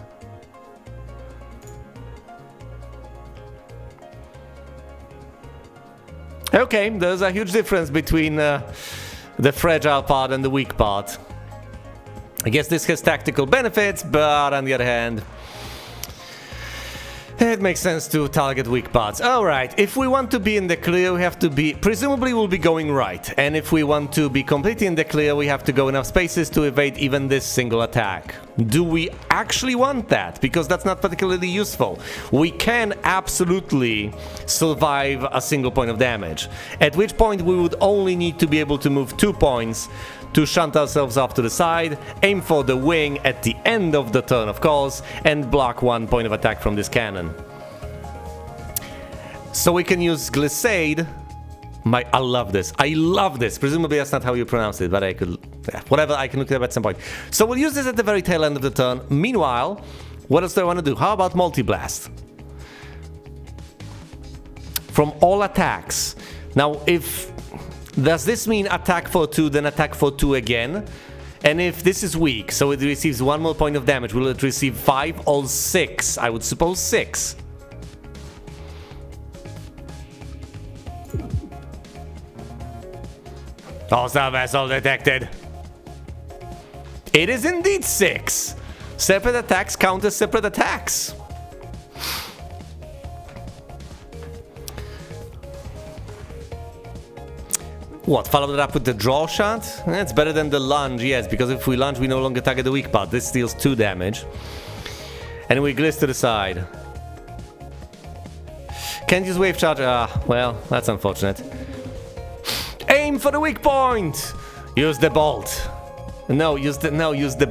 Speaker 1: Okay, there's a huge difference between the fragile part and the weak part. I guess this has tactical benefits, but on the other hand, it makes sense to target weak parts. Alright, if we want to be in the clear, we have to be... Presumably we'll be going right. And if we want to be completely in the clear, we have to go enough spaces to evade even this single attack. Do we actually want that? Because that's not particularly useful. We can absolutely survive a single point of damage. At which point we would only need to be able to move 2 points to shunt ourselves off to the side, aim for the wing at the end of the turn, of course, and block 1 point of attack from this cannon. So we can use Glissade. I love this. I love this. Presumably that's not how you pronounce it, but I could... whatever, I can look it up at some point. So we'll use this at the very tail end of the turn. Meanwhile, what else do I want to do? How about Multi-Blast? From all attacks. Now, if... Does this mean attack for 2, then attack for 2 again? And if this is weak, so it receives 1 more point of damage, will it receive 5 or 6? I would suppose 6. Hostile vessel detected. It is indeed 6. Separate attacks count as separate attacks. What, follow it up with the draw shot? That's better than the lunge, yes, because if we lunge, we no longer target the weak part. This deals 2 damage. And we gliss to the side. Can't use wave charge. Well, that's unfortunate. Aim for the weak point! Use the bolt. No, use the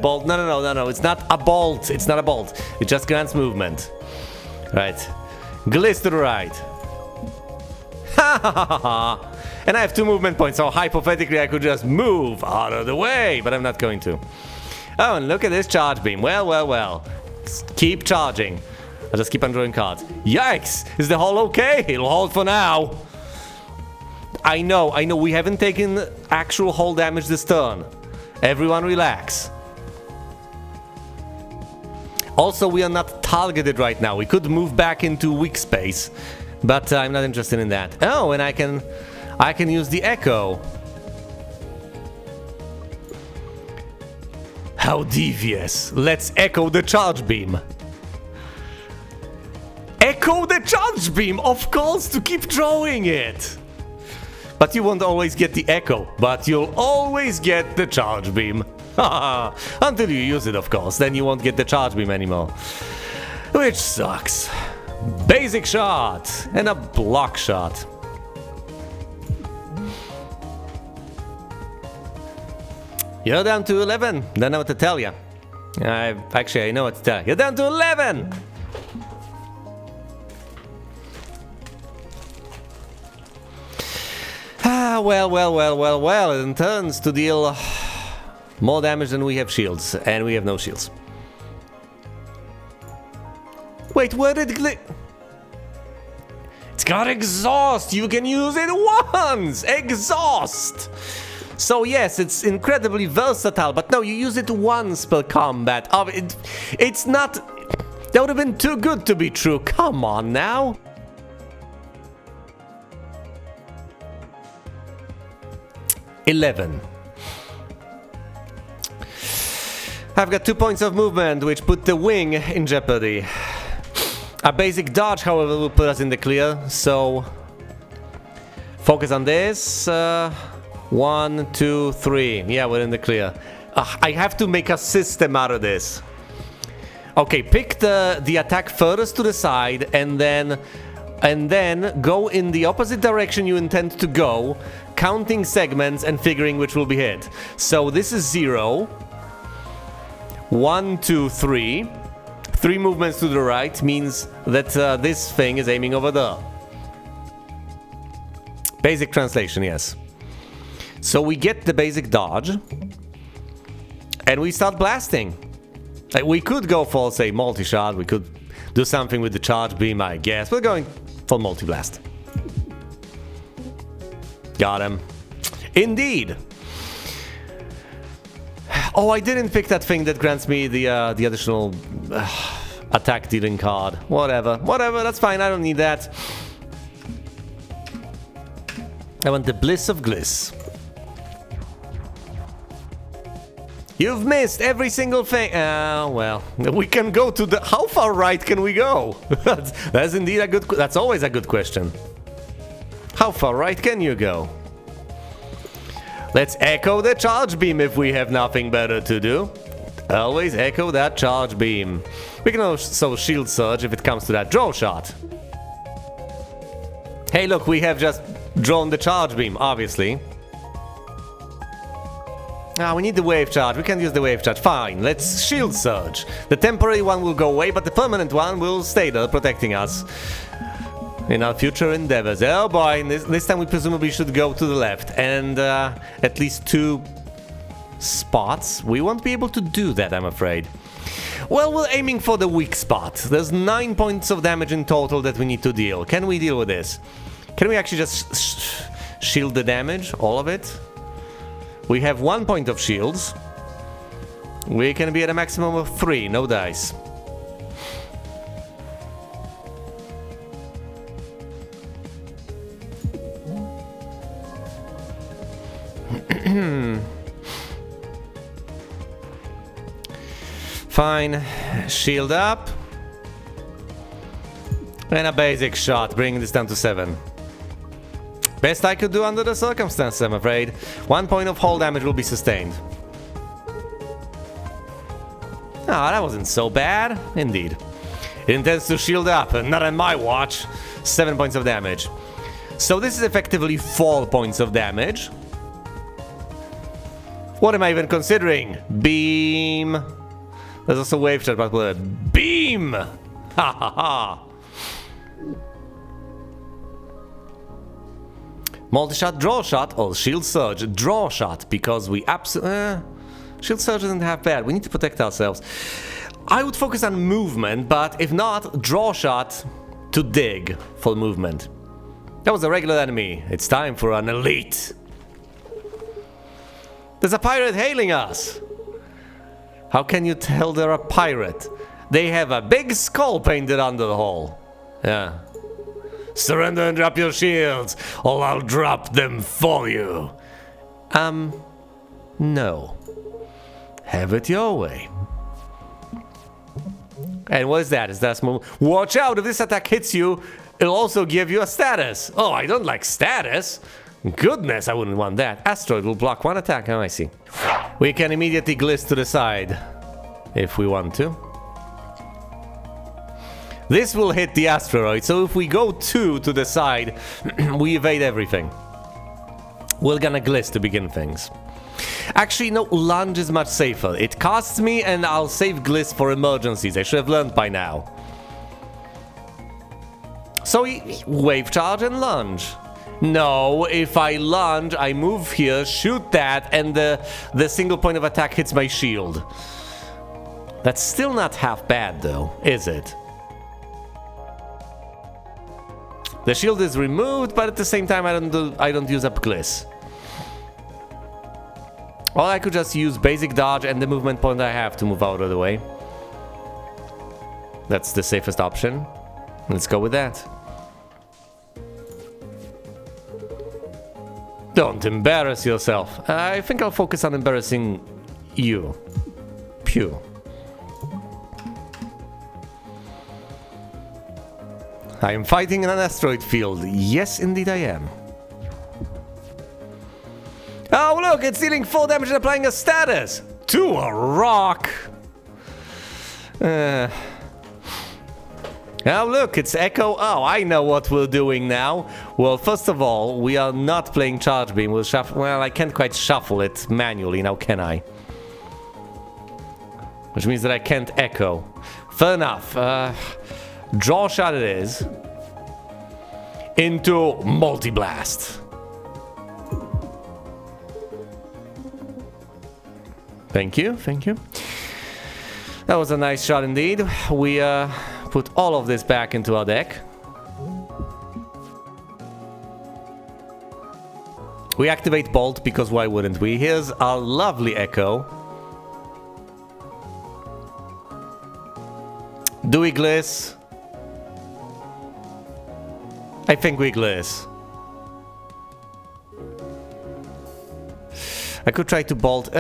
Speaker 1: bolt. No, it's not a bolt. It's not a bolt. It just grants movement. Right. Gliss to the right. Ha ha ha ha! And I have 2 movement points, so hypothetically I could just move out of the way, but I'm not going to. Oh, and look at this charge beam. Well. Keep charging. I'll just keep on drawing cards. Yikes! Is the hull okay? It'll hold for now. I know, we haven't taken actual hull damage this turn. Everyone relax. Also, we are not targeted right now. We could move back into weak space, but I'm not interested in that. Oh, and I can use the echo. How devious. Let's echo the charge beam. Echo the charge beam, of course, to keep drawing it. But you won't always get the echo, but you'll always get the charge beam. Until you use it, of course, then you won't get the charge beam anymore. Which sucks. Basic shot and a block shot. You're down to 11. Don't know what to tell you. Actually, I know what to tell you. You're down to 11! Well. It turns to deal more damage than we have shields. And we have no shields. Wait, where did It's got exhaust! You can use it once! Exhaust! So yes, it's incredibly versatile, but no, you use it once per combat. Oh, it's not... That would have been too good to be true. Come on now. $11. I've got 2 points of movement, which put the wing in jeopardy. A basic dodge, however, will put us in the clear, so... Focus on this. 1, 2, 3. Yeah, we're in the clear. I have to make a system out of this. Okay, pick the attack furthest to the side, and then go in the opposite direction you intend to go, counting segments and figuring which will be hit. So this is 0. 1, 2, 3. 3 movements to the right means that this thing is aiming over there. Basic translation, yes. So we get the basic dodge, and we start blasting. We could go for, say, multi-shot. We could do something with the charge beam, I guess. We're going for multi-blast. Got him. Indeed. Oh, I didn't pick that thing that grants me the additional attack dealing card. Whatever, that's fine. I don't need that. I want the Bliss of Gliss. You've missed every single thing. Well, we can go to the... How far right can we go? That's indeed a good... That's always a good question. How far right can you go? Let's echo the charge beam if we have nothing better to do. Always echo that charge beam. We can also shield surge if it comes to that draw shot. Hey, look, we have just drawn the charge beam, obviously. Ah, we need the wave charge. We can use the wave charge. Fine, let's shield surge. The temporary one will go away, but the permanent one will stay there, protecting us in our future endeavors. Oh boy, this time we presumably should go to the left. And at least 2 spots. We won't be able to do that, I'm afraid. Well, we're aiming for the weak spot. There's 9 points of damage in total that we need to deal. Can we deal with this? Can we actually just shield the damage? All of it? We have 1 point of shields. We can be at a maximum of 3, no dice. Fine. Shield up. And a basic shot, bringing this down to 7. Best I could do under the circumstances, I'm afraid. 1 point of hull damage will be sustained. Ah, that wasn't so bad. Indeed. It intends to shield up, not on my watch. 7 points of damage. So this is effectively 4 points of damage. What am I even considering? Beam. There's also wave shot, but beam! Ha ha ha! Multi-shot, draw shot, or shield surge, draw shot, because we absolutely... shield surge isn't half bad, we need to protect ourselves. I would focus on movement, but if not, draw shot to dig for movement. That was a regular enemy, it's time for an elite. There's a pirate hailing us! How can you tell they're a pirate? They have a big skull painted under the hull. Yeah. Surrender and drop your shields, or I'll drop them for you. No. Have it your way. And what is that? Is that small? Watch out, if this attack hits you, it'll also give you a status. Oh, I don't like status. Goodness, I wouldn't want that. Asteroid will block 1 attack. Oh, I see. We can immediately gliss to the side, if we want to. This will hit the asteroid, so if we go 2 to the side, we evade everything. We're gonna gliss to begin things. Actually, no, lunge is much safer. It costs me and I'll save gliss for emergencies. I should have learned by now. So wave charge and lunge. No, if I lunge, I move here, shoot that, and the single point of attack hits my shield. That's still not half bad though, is it? The shield is removed, but at the same time I don't use up gliss. Or I could just use basic dodge and the movement point I have to move out of the way. That's the safest option. Let's go with that. Don't embarrass yourself. I think I'll focus on embarrassing you. Pew. I am fighting in an asteroid field. Yes, indeed I am. Oh, look, it's dealing 4 damage and applying a status to a rock. Oh, look, it's Echo. Oh, I know what we're doing now. Well, first of all, we are not playing Charge Beam. We'll shuffle. Well, I can't quite shuffle it manually now, can I? Which means that I can't Echo. Fair enough. Draw shot it is. Into Multi-Blast. Thank you, thank you. That was a nice shot indeed. We put all of this back into our deck. We activate Bolt because why wouldn't we? Here's our lovely Echo. Do we gliss? I think we gliss. I could try to bolt.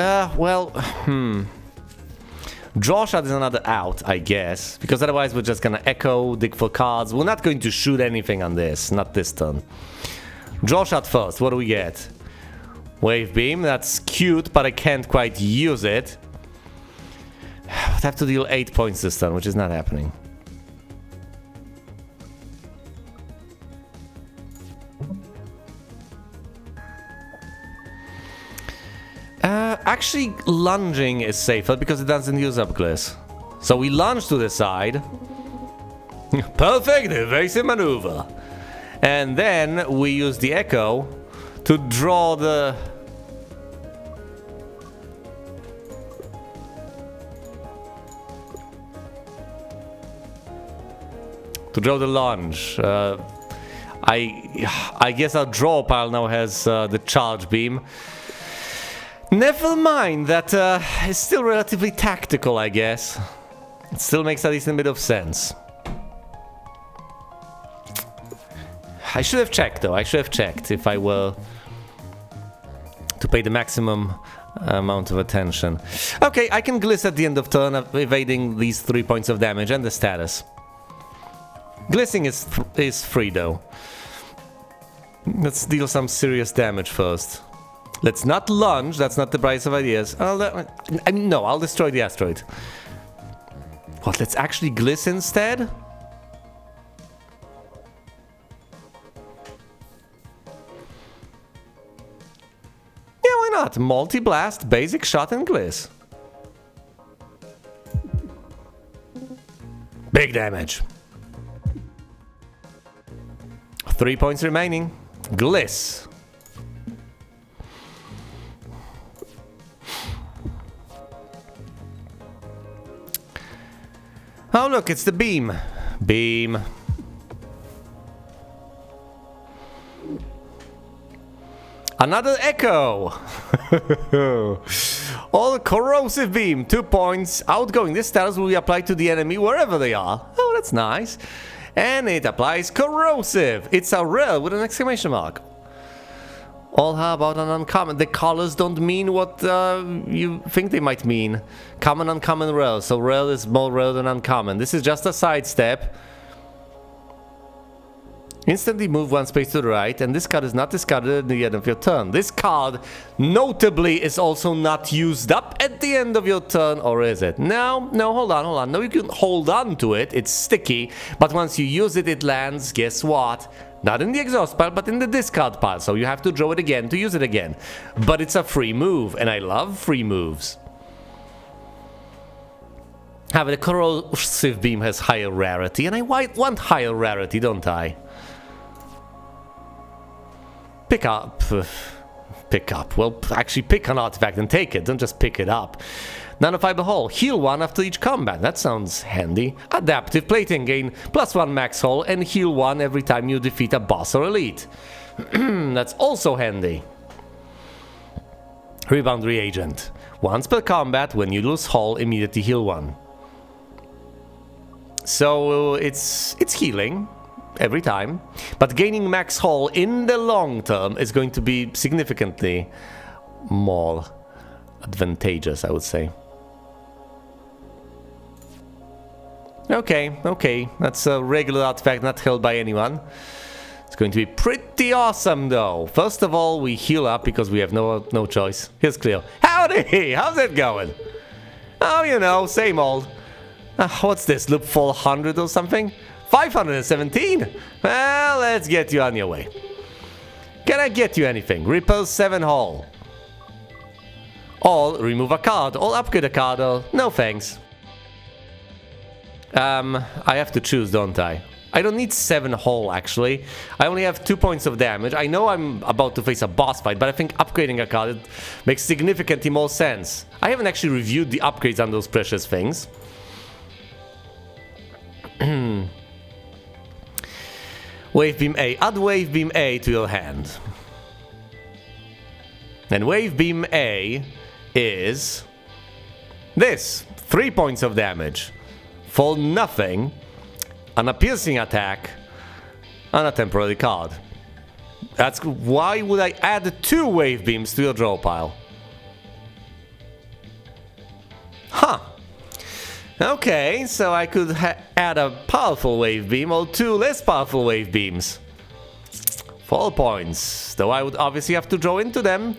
Speaker 1: Draw shot is another out, I guess. Because otherwise we're just gonna Echo, dig for cards. We're not going to shoot anything on this. Not this turn. Draw shot first. What do we get? Wave beam. That's cute, but I can't quite use it. I'd have to deal 8 points this turn, which is not happening. Actually, lunging is safer because it doesn't use up gliss. So we lunge to the side. Perfect evasive maneuver. And then we use the Echo to draw the... lunge. I guess our draw pile now has the charge beam. Never mind, that is still relatively tactical, I guess. It still makes a decent bit of sense. I should have checked, though. I should have checked if I were to pay the maximum amount of attention. Okay, I can gliss at the end of turn, evading these 3 points of damage and the status. Glissing is free, though. Let's deal some serious damage first. Let's not lunge, that's not the brightest of ideas. No, I'll destroy the asteroid. What, let's actually gliss instead? Yeah, why not? Multi-blast, basic shot, and gliss. Big damage. 3 points remaining. Gliss. Oh, look, it's the beam. Beam. Another Echo. All corrosive beam. 2 points. Outgoing. This status will be applied to the enemy wherever they are. Oh, that's nice. And it applies corrosive. It's a rare with an exclamation mark. All how about an uncommon? The colors don't mean what you think they might mean. Common, uncommon, rare. So rare is more rare than uncommon. This is just a sidestep. Instantly move one space to the right, and this card is not discarded at the end of your turn. This card, notably, is also not used up at the end of your turn, or is it? No, hold on. No, you can hold on to it, it's sticky, but once you use it, it lands, guess what? Not in the exhaust pile, but in the discard pile, so you have to draw it again to use it again. But it's a free move, and I love free moves. However, the corrosive beam has higher rarity, and I want higher rarity, don't I? Pick up. Well, actually pick an artifact and take it, don't just pick it up. Nanofiber hull. Heal 1 after each combat. That sounds handy. Adaptive plating. Gain +1 max hull and heal 1 every time you defeat a boss or elite. That's also handy. Rebound reagent. Once per combat, when you lose hull, immediately heal 1. So it's healing every time, but gaining max hull in the long term is going to be significantly more advantageous, I would say. Okay, that's a regular artifact not held by anyone. It's going to be pretty awesome though. First of all, we heal up because we have no choice. Here's Cleo. Howdy! How's it going? Oh, you know, same old. What's this, loop 400 or something? 517? Well, let's get you on your way. Can I get you anything? Repel 7 hull. All remove a card, all upgrade a card, or no thanks. I have to choose, don't I? I don't need 7 hull, actually. I only have 2 points of damage. I know I'm about to face a boss fight, but I think upgrading a card makes significantly more sense. I haven't actually reviewed the upgrades on those precious things. Wave Beam A. Add Wave Beam A to your hand. And Wave Beam A is this. 3 points of damage. For nothing. On a piercing attack. On a temporary card. That's why would I add 2 Wave Beams to your draw pile? Huh. Okay, so I could add a powerful wave beam or 2 less powerful wave beams. 4 points, though I would obviously have to draw into them.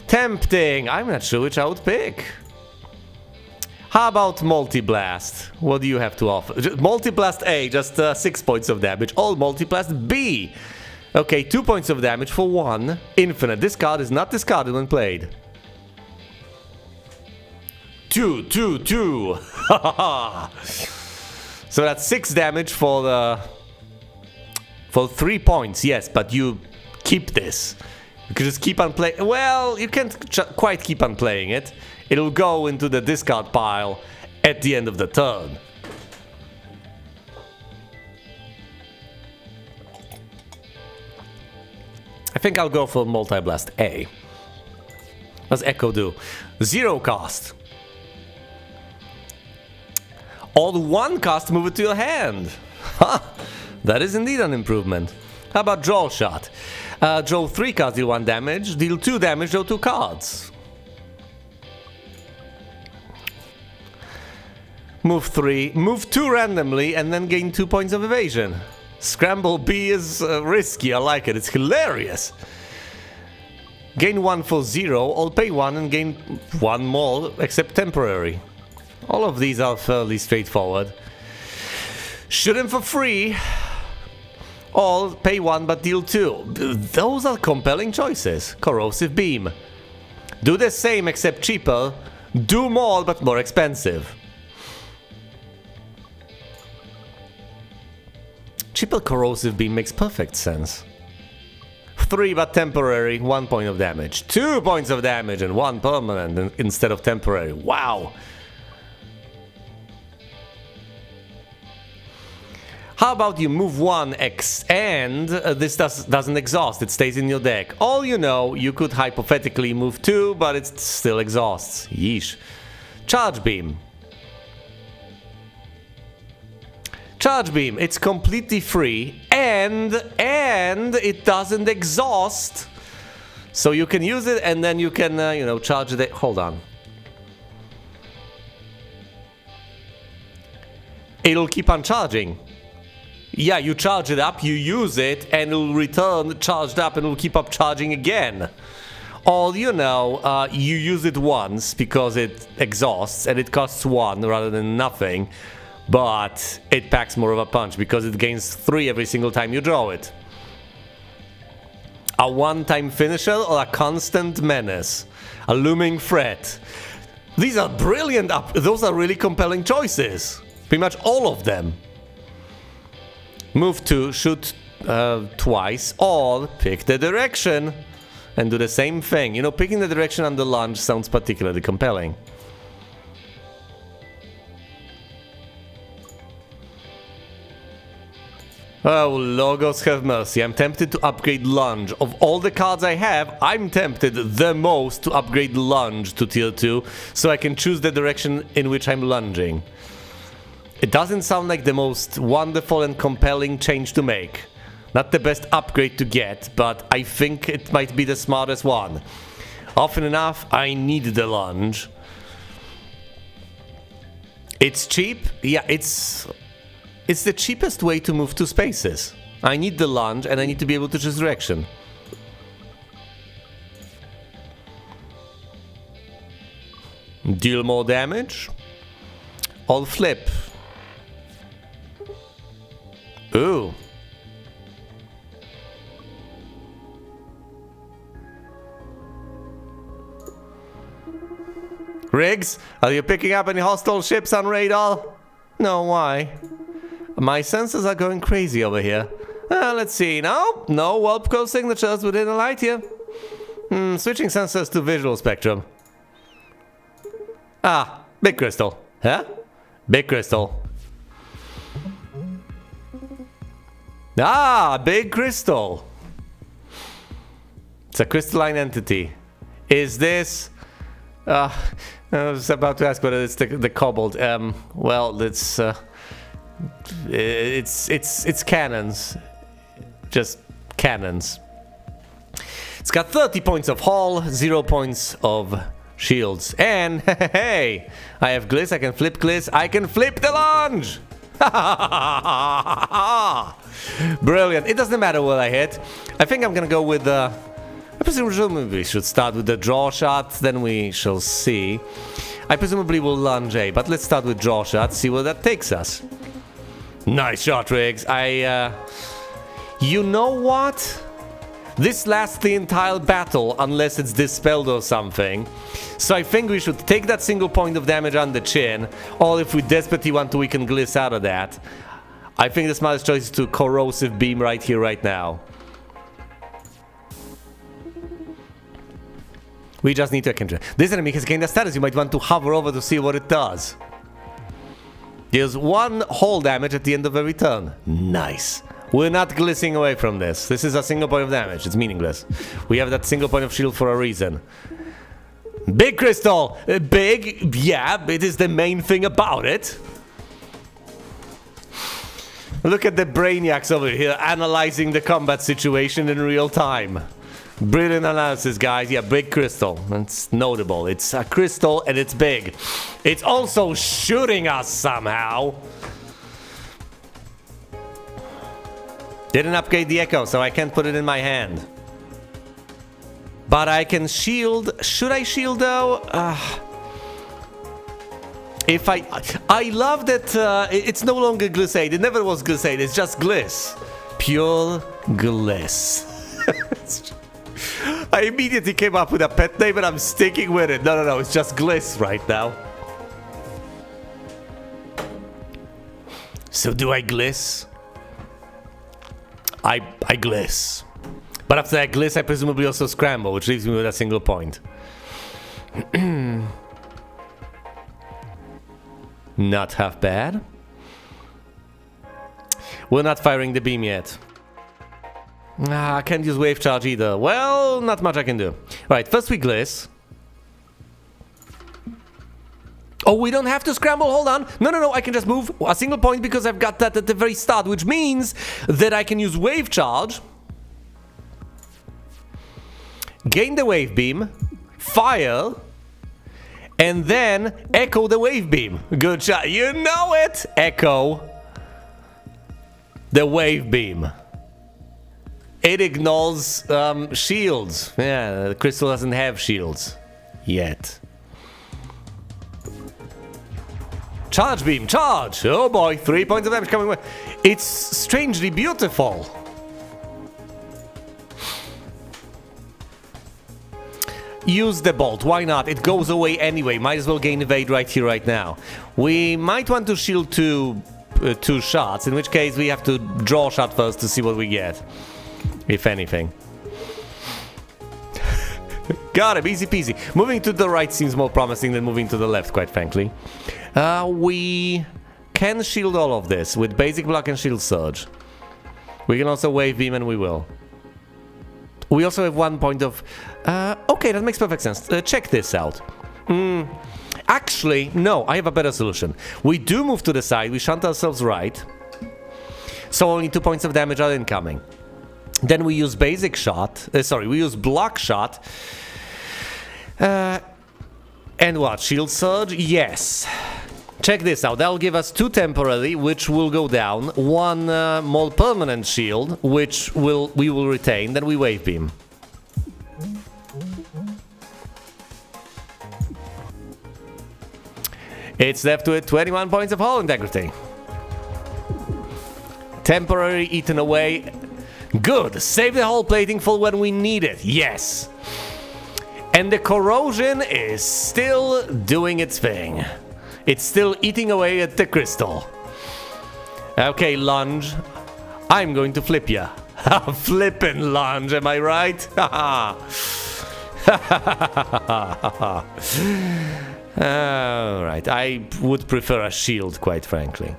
Speaker 1: Tempting, I'm not sure which I would pick. How about Multi-Blast? What do you have to offer? Multi-Blast A, just 6 points of damage. Or Multi-Blast B. Okay, 2 points of damage for 1. Infinite, this card is not discarded when played. 2. So that's 6 damage for 3 points, yes, but you keep this. You can just keep on playing. Well, you can't quite keep on playing it. It'll go into the discard pile at the end of the turn. I think I'll go for Multi-Blast A. What does Echo do? 0 cost. All 1 cost, move it to your hand. Ha! That is indeed an improvement. How about Draw Shot? Draw 3 cards, deal 1 damage. Deal 2 damage, draw 2 cards. Move 3. Move 2 randomly and then gain 2 points of evasion. Scramble B is risky, I like it. It's hilarious. Gain 1 for 0, or pay 1 and gain 1 more, except temporary. All of these are fairly straightforward. Shoot him for free. Or pay 1 but deal 2. Those are compelling choices. Corrosive Beam. Do the same except cheaper. Do more but more expensive. Cheaper Corrosive Beam makes perfect sense. 3 but temporary, 1 point of damage. 2 points of damage and 1 permanent instead of temporary. Wow! How about you move 1 X and this doesn't exhaust, it stays in your deck. All you know, you could hypothetically move 2, but it still exhausts. Yeesh. Charge Beam. Charge Beam, it's completely free and it doesn't exhaust. So you can use it and then you can, charge it. Hold on. It'll keep on charging. Yeah, you charge it up, you use it, and it'll return charged up and it'll keep up charging again. Or, you know, you use it once because it exhausts and it costs 1 rather than nothing, but it packs more of a punch because it gains 3 every single time you draw it. A one-time finisher or a constant menace? A looming threat? These are brilliant those are really compelling choices. Pretty much all of them. Move to shoot twice, or pick the direction and do the same thing. You know, picking the direction on the lunge sounds particularly compelling. Oh, Logos have mercy. I'm tempted to upgrade lunge. Of all the cards I have, I'm tempted the most to upgrade lunge to tier 2, so I can choose the direction in which I'm lunging. It doesn't sound like the most wonderful and compelling change to make. Not the best upgrade to get, but I think it might be the smartest one. Often enough, I need the lunge. It's cheap? Yeah, it's the cheapest way to move to spaces. I need the lunge and I need to be able to choose direction. Deal more damage? I'll flip. Ooh. Riggs, are you picking up any hostile ships on radar? No, why? My sensors are going crazy over here. Let's see. No warp code signatures within a light here. Switching sensors to visual spectrum. Ah, big crystal. Huh? Big crystal. Ah, big crystal. It's a crystalline entity. Is this... I was about to ask whether it's the Cobalt. Well, it's cannons. Just cannons. It's got 30 points of hull, 0 points of shields. And hey, I have Gliss, I can flip Gliss, I can flip the lunge! Brilliant. It doesn't matter what I hit. I think I'm gonna go with I presume we should start with the draw shot, then we shall see. I presumably will lunge A, but let's start with draw shot, see where that takes us. Nice shot, Riggs. You know what? This lasts the entire battle unless it's dispelled or something. So I think we should take that single point of damage on the chin, or if we desperately want to, we can Gliss out of that. I think the smartest choice is to corrosive beam right here, right now. We just need to encounter. This enemy has gained a status. You might want to hover over to see what it does. Deals 1 hull damage at the end of every turn. Nice. We're not glissing away from this. This is a single point of damage. It's meaningless. We have that single point of shield for a reason. Big crystal! Big? Yeah, it is the main thing about it. Look at the brainiacs over here analyzing the combat situation in real time. Brilliant analysis, guys. Yeah, big crystal. That's notable. It's a crystal and it's big. It's also shooting us somehow. Didn't upgrade the echo, so I can't put it in my hand. But I can shield. Should I shield though? If I love that it's no longer Glissade. It never was Glissade. It's just Gliss. Pure Gliss. I immediately came up with a pet name and I'm sticking with it. No, it's just Gliss right now. So do I Gliss? I Gliss. But after I Gliss, I presumably also scramble, which leaves me with a single point. Not half bad. We're not firing the beam yet. I can't use wave charge either. Well, not much I can do. Alright, first we Gliss. Oh, we don't have to scramble, hold on. No, I can just move a single point because I've got that at the very start, which means that I can use wave charge. Gain the wave beam, fire, and then echo the wave beam. Good shot, you know it! Echo. The wave beam. It ignores shields. Yeah, the crystal doesn't have shields. Yet. Charge beam, charge! Oh boy, 3 points of damage coming away. It's strangely beautiful. Use the bolt, why not? It goes away anyway, might as well gain evade right here, right now. We might want to shield two shots, in which case we have to draw a shot first to see what we get. If anything. Got him, easy peasy. Moving to the right seems more promising than moving to the left, quite frankly. We can shield all of this with basic block and shield surge. We can also wave beam, and we will. We also have 1 point of... okay, that makes perfect sense. Check this out. Actually, no, I have a better solution. We do move to the side, we shunt ourselves right. So only 2 points of damage are incoming. Then we use basic shot. We use block shot. And what? Shield surge? Yes. Check this out. That'll give us 2 temporary, which will go down. 1 more permanent shield, which we will retain. Then we wave beam. It's left with 21 points of hull integrity. Temporary eaten away. Good. Save the hull plating for when we need it. Yes. And the corrosion is still doing its thing. It's still eating away at the crystal. Okay, lunge. I'm going to flip ya. Flippin' lunge, am I right? Alright, I would prefer a shield, quite frankly.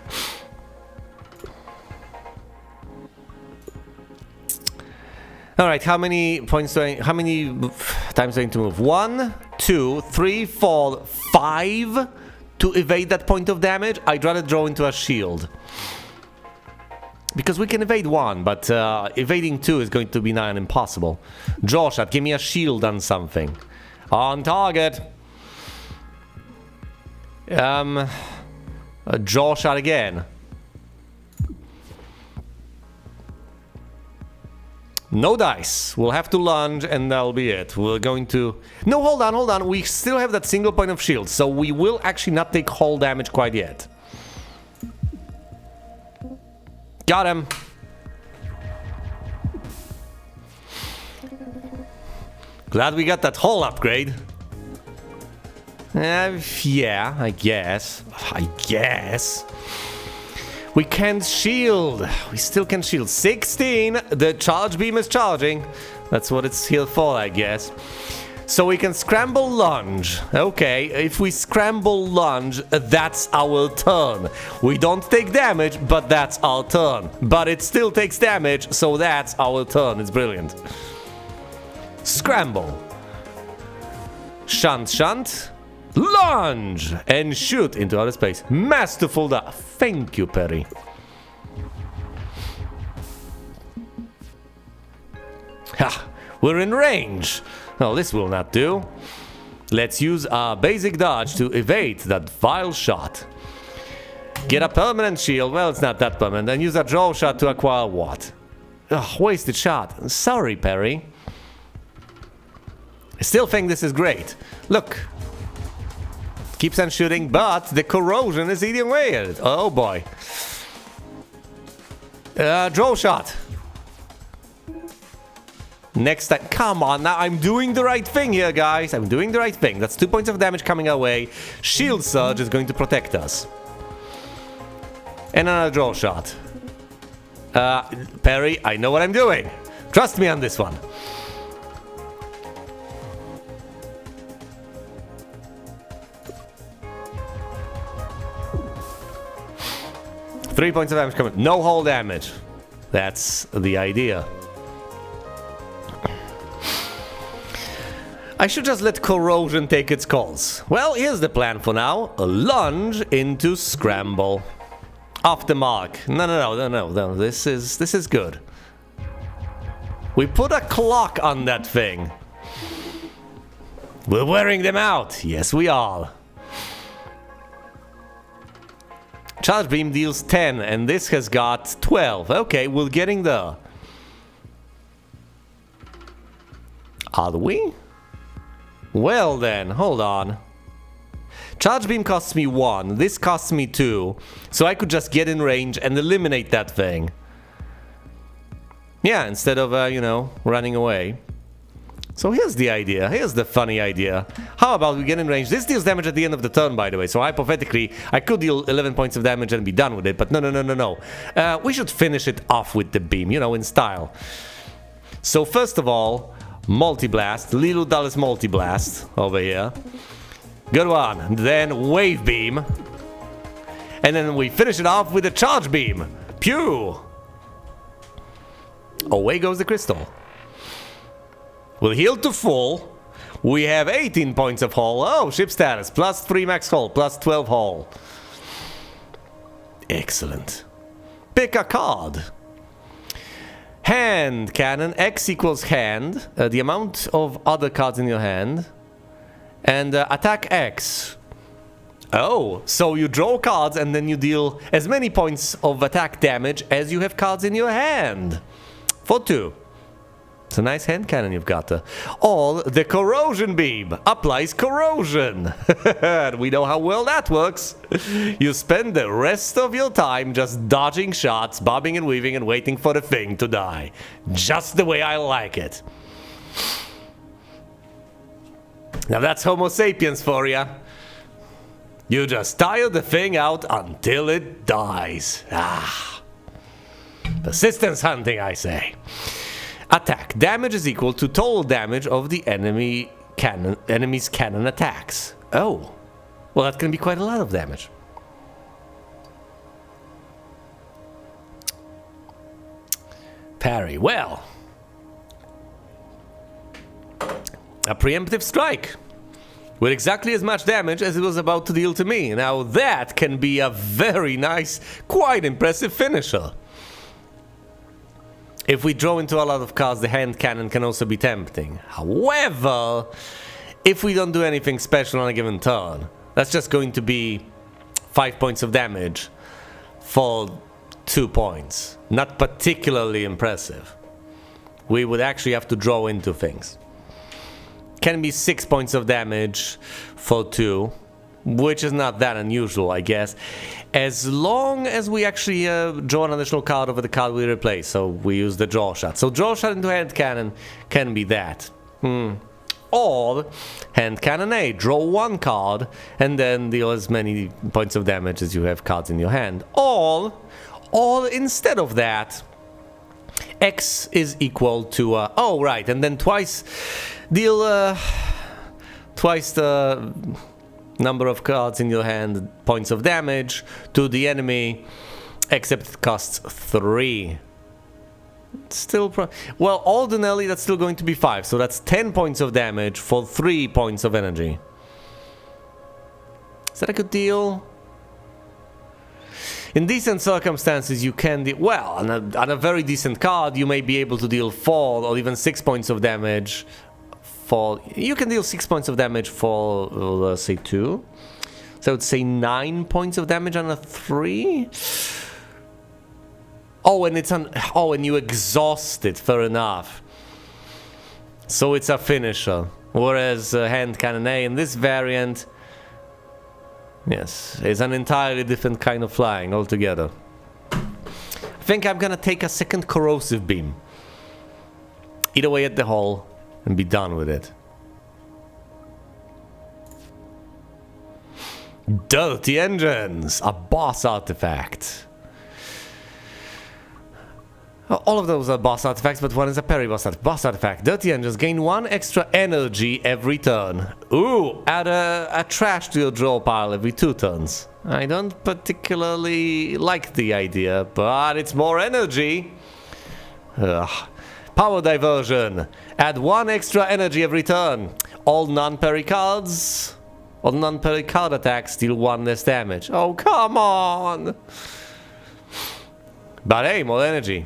Speaker 1: Alright, how many times do I need to move? 1, 2, 3, 4, 5 to evade that point of damage? I'd rather draw into a shield. Because we can evade 1, but evading 2 is going to be nigh on impossible. Draw shot, give me a shield on something. On target. A draw shot again. No dice. We'll have to lunge and that'll be it. We're going to... No, hold on. We still have that single point of shield, so we will actually not take hull damage quite yet. Got him. Glad we got that hull upgrade. Yeah, I guess. We can't shield. We still can shield. 16. The charge beam is charging. That's what it's here for, I guess. So we can scramble lunge. Okay, if we scramble lunge, that's our turn. We don't take damage, but that's our turn. But it still takes damage, so that's our turn. It's brilliant. Scramble. Shunt. Lunge! And shoot into outer space. Masterful da. Thank you, Perry. Ha! We're in range. Oh, this will not do. Let's use our basic dodge to evade that vile shot. Get a permanent shield. Well, it's not that permanent. And use a draw shot to acquire what? Ugh, wasted shot. Sorry, Perry. I still think this is great. Look. Keeps on shooting, but the corrosion is eating away at it. Oh boy. Draw shot. Next time. Come on, now I'm doing the right thing here, guys. I'm doing the right thing. That's 2 points of damage coming our way. Shield surge is going to protect us. And another draw shot. Perry, I know what I'm doing. Trust me on this one. Three points of damage coming. No hull damage. That's the idea. I should just let corrosion take its calls. Well, here's the plan for now. A lunge into scramble. Off the mark. No. This is good. We put a clock on that thing. We're wearing them out. Yes, we are. Charge beam deals 10, and this has got 12. Okay, we're getting there. Are we? Well then, hold on. Charge beam costs me 1, this costs me 2, so I could just get in range and eliminate that thing. Yeah, instead of, you know, running away. So here's the idea, here's the funny idea. How about we get in range? This deals damage at the end of the turn, by the way, so hypothetically, I could deal 11 points of damage and be done with it, but no. We should finish it off with the beam, you know, in style. So first of all, Multi-Blast, Little Dallas Multi-Blast over here. Good one. Then Wave Beam. And then we finish it off with a Charge Beam. Pew! Away goes the crystal. We'll heal to full. We have 18 points of hull. Oh, ship status. Plus 3 max hull. Plus 12 hull. Excellent. Pick a card. Hand cannon. X equals hand. The amount of other cards in your hand. And attack X. Oh, so you draw cards and then you deal as many points of attack damage as you have cards in your hand. For 2. It's a nice hand cannon you've got there. Or the corrosion beam applies corrosion. We know how well that works. You spend the rest of your time just dodging shots, bobbing and weaving and waiting for the thing to die. Just the way I like it. Now that's Homo sapiens for ya. You just tire the thing out until it dies. Ah. Persistence hunting, I say. Attack. Damage is equal to total damage of the enemy's cannon attacks. Oh. Well, that's going to be quite a lot of damage. Parry. Well. A preemptive strike. With exactly as much damage as it was about to deal to me. Now that can be a very nice, quite impressive finisher. If we draw into a lot of cards, the hand cannon can also be tempting. However, if we don't do anything special on a given turn, that's just going to be 5 points of damage for 2 points. Not particularly impressive. We would actually have to draw into things. Can be 6 points of damage for 2, which is not that unusual, I guess, as long as we actually draw an additional card over the card we replace. So we use the draw shot. So draw shot into hand cannon can be that. Or hand cannon A, draw 1 card and then deal as many points of damage as you have cards in your hand. Or instead of that, X is equal to oh right, and then twice deal twice the number of cards in your hand points of damage to the enemy, except it costs 3. Still well, ordinarily that's still going to be 5, so that's 10 points of damage for 3 points of energy. Is that a good deal? In decent circumstances, you can deal... Well, on a very decent card, you may be able to deal 4 or even 6 points of damage for... You can deal 6 points of damage for, let's say, 2. So I would say 9 points of damage on a 3. Oh, and it's on... Oh, and you exhaust it, fair enough. So it's a finisher. Whereas hand cannon A in this variant... Yes, it's an entirely different kind of flying altogether. I think I'm gonna take a second corrosive beam. Eat away at the hull and be done with it. Dirty engines, a boss artifact. All of those are boss artifacts, but one is a parry-boss artifact. Dirty engines gain 1 extra energy every turn. Ooh, add a trash to your draw pile every 2 turns. I don't particularly like the idea, but it's more energy. Ugh. Power diversion. Add 1 extra energy every turn. All non-parry cards or non-parry card attacks deal 1 less damage. Oh, come on! But hey, more energy.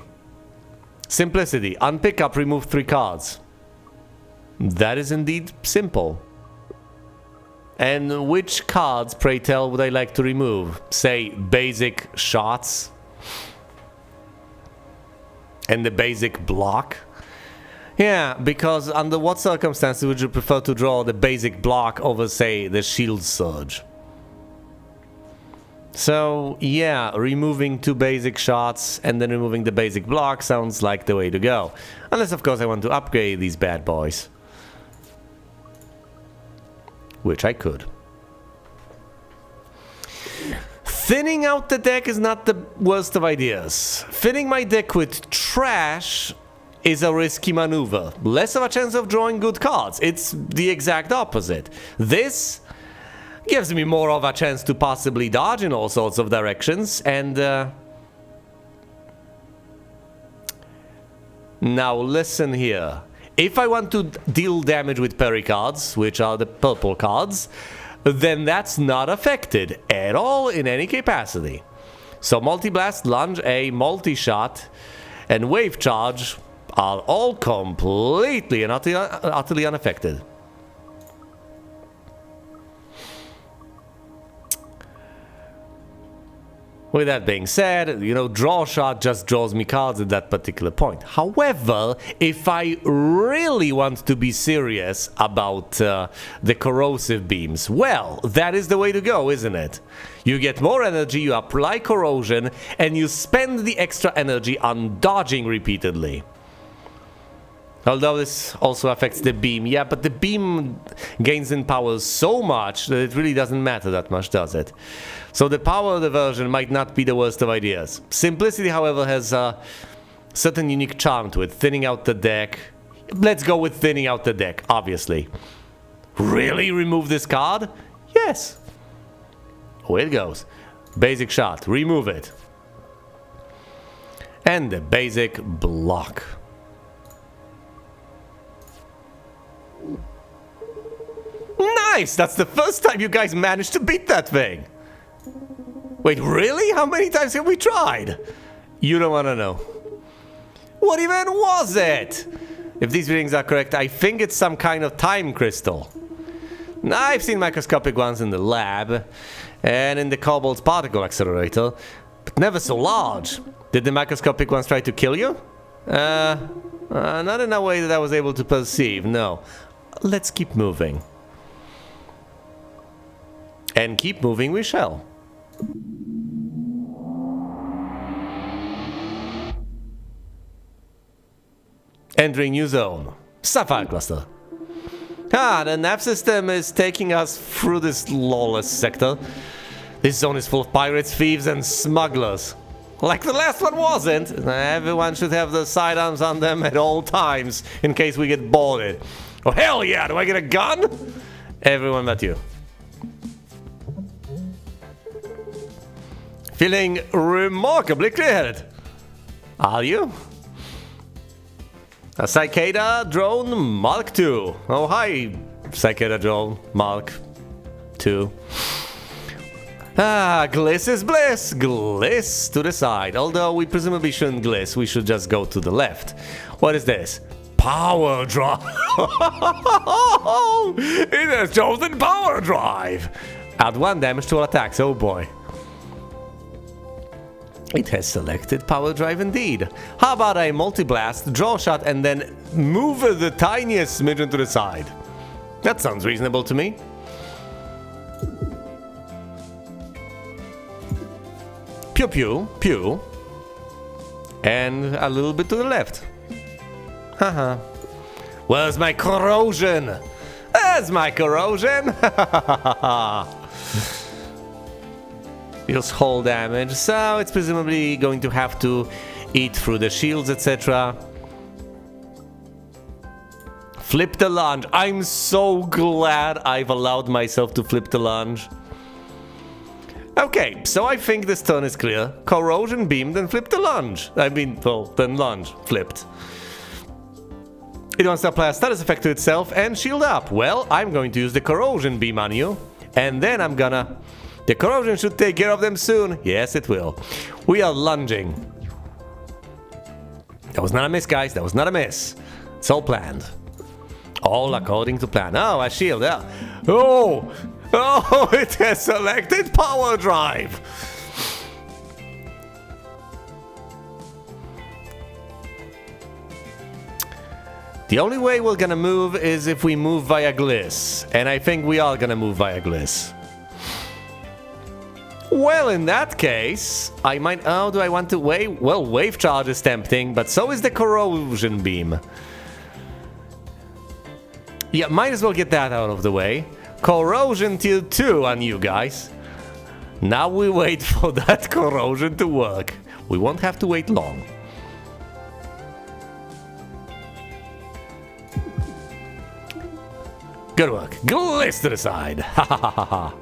Speaker 1: Simplicity. On pickup, remove 3 cards. That is indeed simple. And which cards, pray tell, would I like to remove? Say, basic shots? And the basic block? Yeah, because under what circumstances would you prefer to draw the basic block over, say, the shield surge? So, yeah, removing 2 basic shots and then removing the basic block sounds like the way to go. Unless, of course, I want to upgrade these bad boys. Which I could. Thinning out the deck is not the worst of ideas. Filling my deck with trash is a risky maneuver. Less of a chance of drawing good cards. It's the exact opposite. This gives me more of a chance to possibly dodge in all sorts of directions, and now listen here. If I want to deal damage with Perry cards, which are the purple cards, then that's not affected at all in any capacity. So Multi-Blast, Lunge, A, Multi-Shot, and Wave Charge are all completely and utterly unaffected. With that being said, you know, Draw Shot just draws me cards at that particular point. However, if I really want to be serious about the corrosive beams, well, that is the way to go, isn't it? You get more energy, you apply corrosion, and you spend the extra energy on dodging repeatedly. Although this also affects the beam. Yeah, but the beam gains in power so much that it really doesn't matter that much, does it? So the power diversion might not be the worst of ideas. Simplicity, however, has a certain unique charm to it. Thinning out the deck. Let's go with thinning out the deck, obviously. Really remove this card? Yes. Away it goes. Basic shot. Remove it. And the basic block. Nice! That's the first time you guys managed to beat that thing! Wait, really? How many times have we tried? You don't want to know. What even was it? If these readings are correct, I think it's some kind of time crystal. I've seen microscopic ones in the lab and in the Cobalt particle accelerator, but never so large. Did the microscopic ones try to kill you? Not in a way that I was able to perceive, no. Let's keep moving. And keep moving we shall. Entering new zone. Sapphire cluster. The nav system is taking us through this lawless sector. This zone is full of pirates, thieves, and smugglers. Like the last one wasn't. Everyone should have the sidearms on them at all times in case we get boarded. Oh hell yeah, do I get a gun? Everyone but you. Feeling remarkably clear-headed. Are you? A Cicada drone Mark II. Oh hi, Cicada drone Mark II. Gliss is bliss. Gliss to the side. Although we presumably shouldn't gliss, we should just go to the left. What is this? Power drive. It has chosen power drive. Add 1 damage to all attacks. Oh boy. It has selected power drive indeed. How about a multi-blast, draw shot, and then move the tiniest smidgen to the side? That sounds reasonable to me. Pew pew, pew. And a little bit to the left. Haha. Where's my corrosion? There's my corrosion! Deals whole damage, so it's presumably going to have to eat through the shields, etc. Flip the lunge. I'm so glad I've allowed myself to flip the lunge. Okay, so I think this turn is clear. Corrosion beam, then flip the lunge. I mean, well, then lunge. Flipped. It wants to apply a status effect to itself and shield up. Well, I'm going to use the corrosion beam on you, and then I'm gonna... The corrosion should take care of them soon. Yes, it will. We are lunging. That was not a miss, guys. That was not a miss. It's all planned. All according to plan. Oh, a shield. Yeah. Oh, Oh, it has selected power drive. The only way we're gonna move is if we move via Gliss, and I think we are gonna move via Gliss. Well, in that case, I might... Oh, do I want to wave? Well, Wave Charge is tempting, but so is the Corrosion Beam. Yeah, might as well get that out of the way. Corrosion tier 2 on you guys. Now we wait for that corrosion to work. We won't have to wait long. Good work. Gliss to the side. Ha ha ha ha.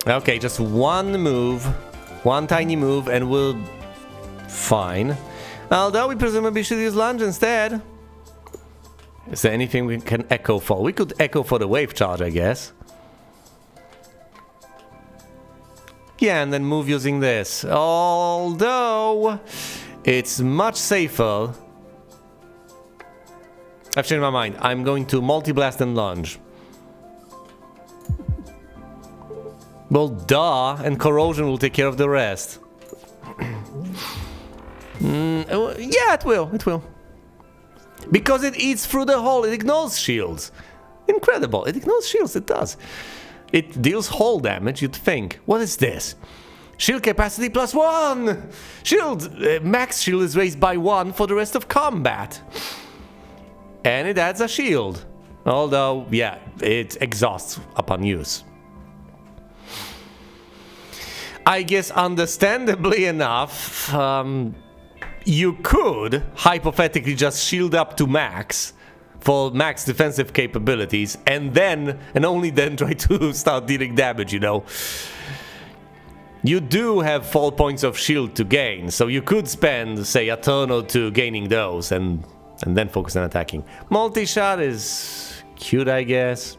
Speaker 1: Okay, just one move. One tiny move and we'll... Fine. Although we presumably should use lunge instead. Is there anything we can echo for? We could echo for the wave charge, I guess. Yeah, and then move using this. Although... It's much safer... I've changed my mind. I'm going to multi-blast and lunge. Well, duh, and corrosion will take care of the rest. Yeah, it will, it will. Because it eats through the hole, it ignores shields. Incredible, it ignores shields, it does. It deals hull damage, you'd think. What is this? Shield capacity +1! Shield, max shield is raised by 1 for the rest of combat. And it adds a shield. Although, yeah, it exhausts upon use. I guess, understandably enough, you could hypothetically just shield up to max for max defensive capabilities, and then, and only then, try to start dealing damage, you know. You do have 4 points of shield to gain, so you could spend, say, a turn or two gaining those, and then focus on attacking. Multi-shot is cute, I guess.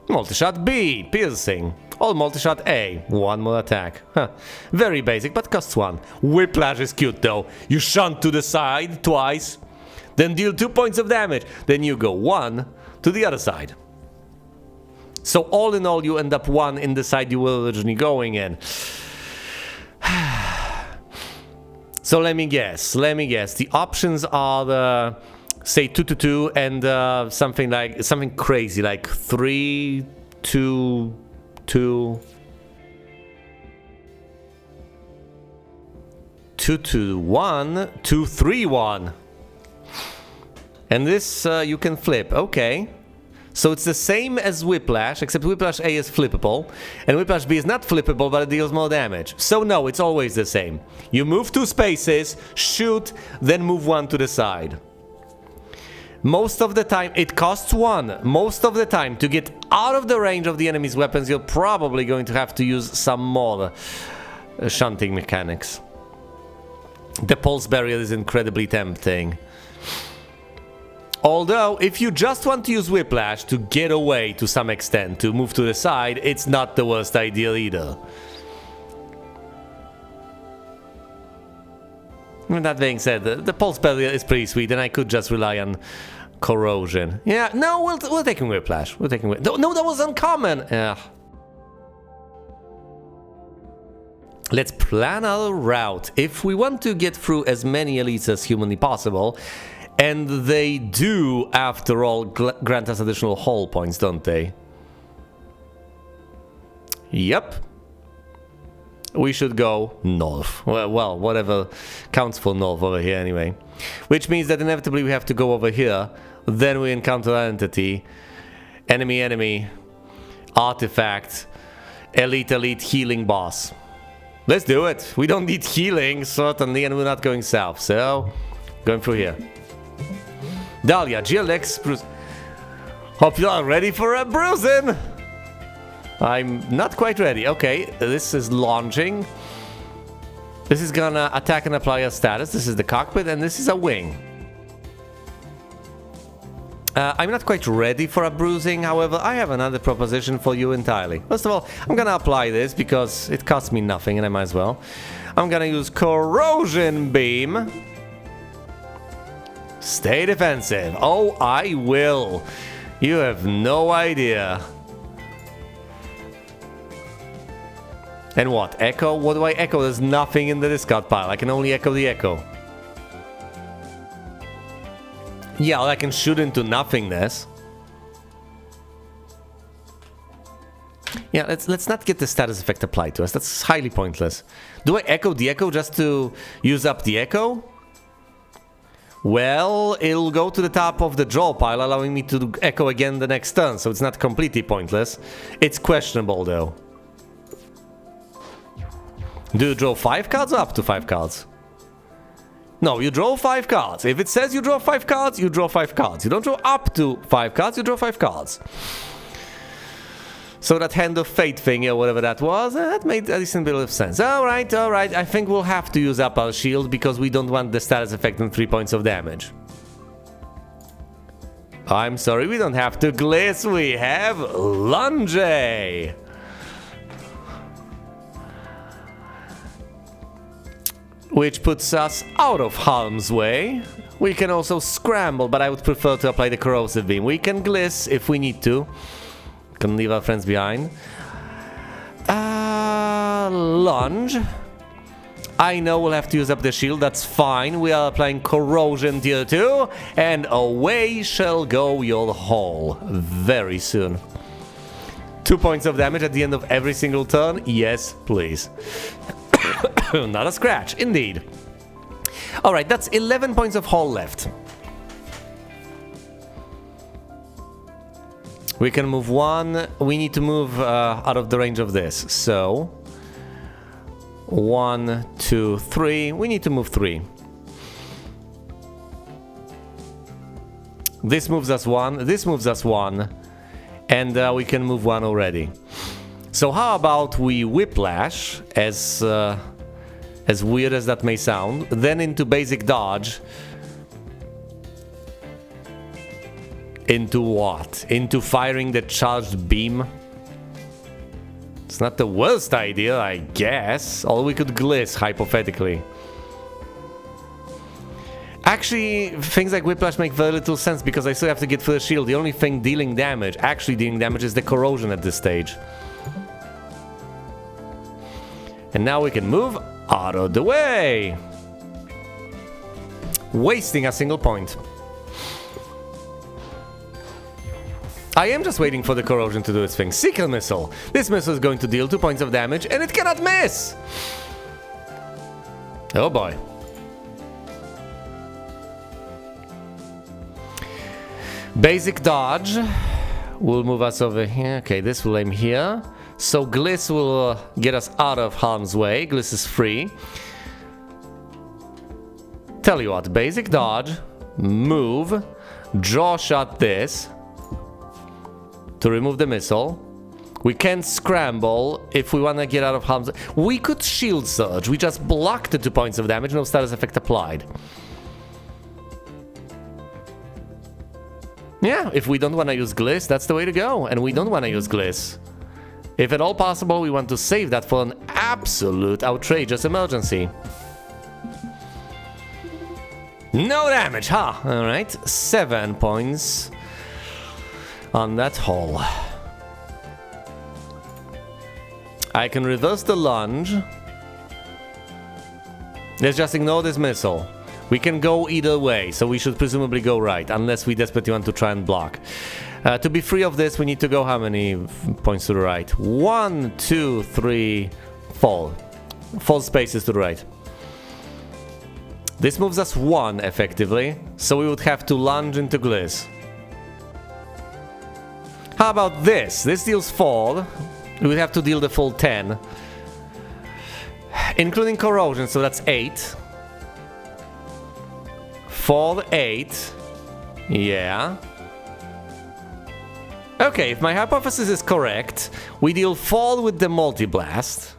Speaker 1: Multi-shot B, piercing. Or multi-shot A, 1 more attack. Huh. Very basic, but costs 1. Whiplash is cute though. You shunt to the side twice, then deal 2 points of damage. Then you go 1 to the other side. So all in all, you end up 1 in the side you were originally going in. So let me guess. The options are the, say 2-2 and something crazy like 3-2-2. 2-1, 2-3-1. And this you can flip. Okay. So it's the same as Whiplash, except Whiplash A is flippable, and Whiplash B is not flippable, but it deals more damage. So no, it's always the same. You move 2 spaces, shoot, then move 1 to the side. Most of the time, it costs 1. Most of the time, to get out of the range of the enemy's weapons, you're probably going to have to use some more shunting mechanics. The pulse barrier is incredibly tempting. Although, if you just want to use Whiplash to get away to some extent, to move to the side, it's not the worst idea either. With that being said, the pulse barrier is pretty sweet, and I could just rely on corrosion. Yeah, no, we're taking Whiplash. No, that was uncommon. Yeah. Let's plan our route. If we want to get through as many elites as humanly possible, and they do, after all, grant us additional hull points, don't they? Yep. We should go north. Well, whatever counts for north over here anyway. Which means that inevitably we have to go over here. Then we encounter an entity. Enemy. Artifact. Elite healing boss. Let's do it. We don't need healing, certainly, and we're not going south. So, going through here. Dahlia, GLX, Bruce. Hope you are ready for a bruising. I'm not quite ready. Okay, this is launching. This is gonna attack and apply a status. This is the cockpit, and this is a wing. I'm not quite ready for a bruising, however, I have another proposition for you entirely. First of all, I'm gonna apply this because it costs me nothing, and I might as well. I'm gonna use Corrosion Beam. Stay defensive. Oh, I will. You have no idea. And what? Echo? What do I echo? There's nothing in the discard pile. I can only echo the echo. Yeah, well, I can shoot into nothingness. Yeah, let's not get the status effect applied to us. That's highly pointless. Do I echo the echo just to use up the echo? Well, it'll go to the top of the draw pile, allowing me to echo again the next turn, so it's not completely pointless. It's questionable, though. Do you draw 5 cards or up to 5 cards? No, you draw 5 cards. If it says you draw 5 cards, you draw 5 cards. You don't draw up to 5 cards, you draw 5 cards. So that Hand of Fate thing, or whatever that was, that made a decent bit of sense. Alright, alright. I think we'll have to use up our shield because we don't want the status effect on 3 points of damage. I'm sorry, we don't have to Gliss. We have Lunge. Which puts us out of harm's way. We can also scramble, but I would prefer to apply the Corrosive Beam. We can Gliss if we need to. Can leave our friends behind. Lunge. I know we'll have to use up the shield, that's fine. We are applying Corrosion tier 2, and away shall go your haul very soon. 2 points of damage at the end of every single turn? Yes, please. Not a scratch, indeed. Alright, that's 11 points of haul left. We can move 1. We need to move out of the range of this. So 1, 2, 3. We need to move 3. This moves us 1. This moves us 1. And we can move 1 already. So how about we Whiplash, as weird as that may sound, then into basic dodge. Into what? Into firing the charged beam? It's not the worst idea, I guess. Or we could Gliss, hypothetically. Actually, things like Whiplash make very little sense because I still have to get through the shield. The only thing actually dealing damage is the Corrosion at this stage. And now we can move out of the way. Wasting a single point. I am just waiting for the Corrosion to do its thing. Seeker Missile. This missile is going to deal 2 points of damage, and it cannot miss! Oh boy. Basic dodge will move us over here. Okay, this will aim here. So Gliss will get us out of harm's way. Gliss is free. Tell you what, basic dodge, move, draw shot this. To remove the missile. We can scramble if we want to get out of harm's way. We could shield surge. We just blocked the 2 points of damage, no status effect applied. Yeah, if we don't want to use Gliss, that's the way to go. And we don't want to use Gliss. If at all possible, we want to save that for an absolute outrageous emergency. No damage, huh? Alright, 7 points on that hole. I can reverse the lunge. Let's just ignore this missile. We can go either way, so we should presumably go right, unless we desperately want to try and block. To be free of this, we need to go how many points to the right? 1, 2, 3, 4. 4 spaces to the right. This moves us 1 effectively, so we would have to lunge into Gliss. How about this? This deals 4. We would have to deal the full 10. Including Corrosion, so that's 8. 4, 8. Yeah. Okay, if my hypothesis is correct, we deal 4 with the Multi-Blast.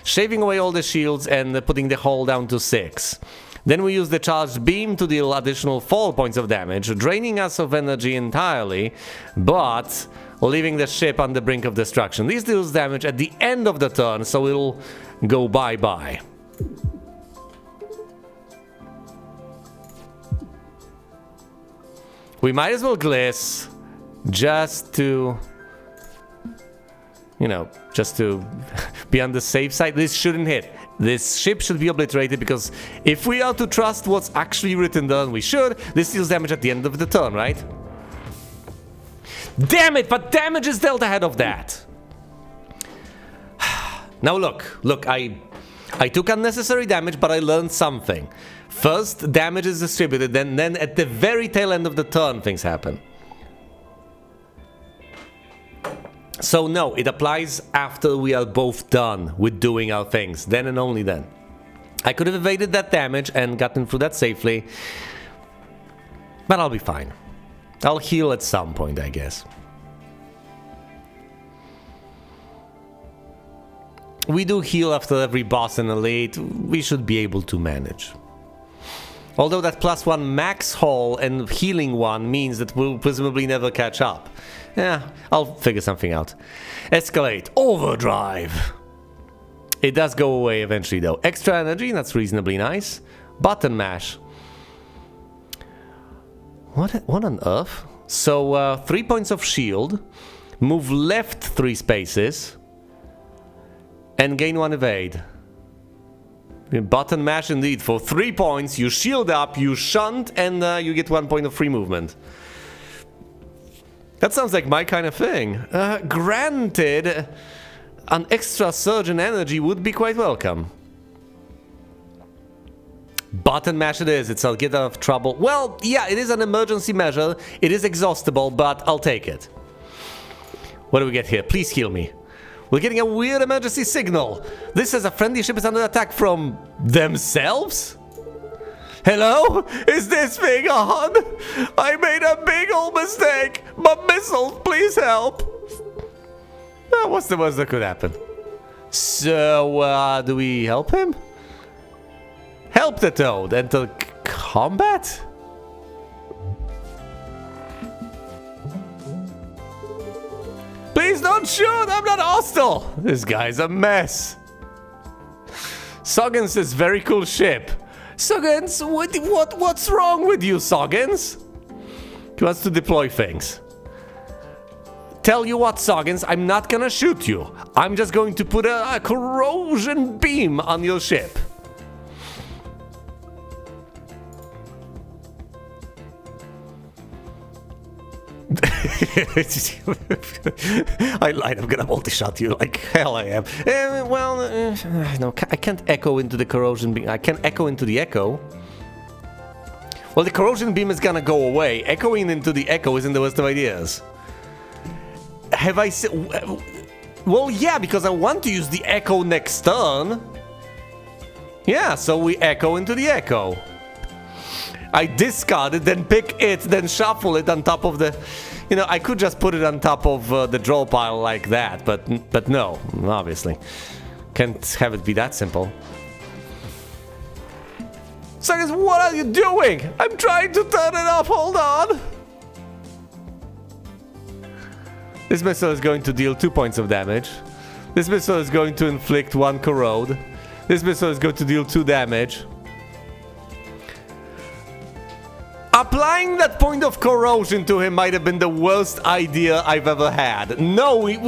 Speaker 1: Shaving away all the shields and putting the hull down to 6. Then we use the charged beam to deal additional 4 points of damage, draining us of energy entirely, but leaving the ship on the brink of destruction. This deals damage at the end of the turn, so it'll go bye-bye. We might as well gliss just to, you know, just to be on the safe side. This shouldn't hit. This ship should be obliterated because if we are to trust what's actually written down, we should. This deals damage at the end of the turn, right? Damn it, but damage is dealt ahead of that. Now look, I took unnecessary damage, but I learned something. First, damage is distributed, then at the very tail end of the turn, things happen. So no, it applies after we are both done with doing our things, then and only then. I could have evaded that damage and gotten through that safely, but I'll be fine. I'll heal at some point, I guess. We do heal after every boss and elite, we should be able to manage. Although that +1 max haul and healing one means that we'll presumably never catch up. Yeah, I'll figure something out. Escalate. Overdrive. It does go away eventually though. Extra energy, that's reasonably nice. Button mash. What on earth? So 3 points of shield. Move left 3 spaces. And gain 1 evade. Button mash indeed. For 3 points, you shield up, you shunt, and you get 1 point of free movement. That sounds like my kind of thing. Granted, an extra surge in energy would be quite welcome. Button mash it is, I'll get out of trouble. Well, yeah, it is an emergency measure. It is exhaustible, but I'll take it. What do we get here? Please heal me. We're getting a weird emergency signal. This says a friendly ship is under attack from themselves? Hello? Is this thing on? I made a big old mistake. My missiles, please help. What's the worst that could happen? So, do we help him? Help the Toad. Enter combat? Please don't shoot! I'm not hostile! This guy's a mess. Soggins is very cool ship. Soggins, what's wrong with you, Soggins? He wants to deploy things. Tell you what, Soggins, I'm not gonna shoot you. I'm just going to put a corrosion beam on your ship. I lied, I'm gonna multi-shot you like hell I am. No, I can't echo into the corrosion beam. I can't echo into the echo. Well, the corrosion beam is gonna go away. Echoing into the echo isn't the worst of ideas. Have I said... Well, yeah, because I want to use the echo next turn. Yeah, so we echo into the echo. I discard it, then pick it, then shuffle it on top of the... You know, I could just put it on top of the draw pile like that, but no, obviously. Can't have it be that simple. Suckers, what are you doing? I'm trying to turn it off, hold on! This missile is going to deal 2 points of damage. This missile is going to inflict 1 corrode. This missile is going to deal 2 damage. Applying that point of corrosion to him might have been the worst idea I've ever had. No, we...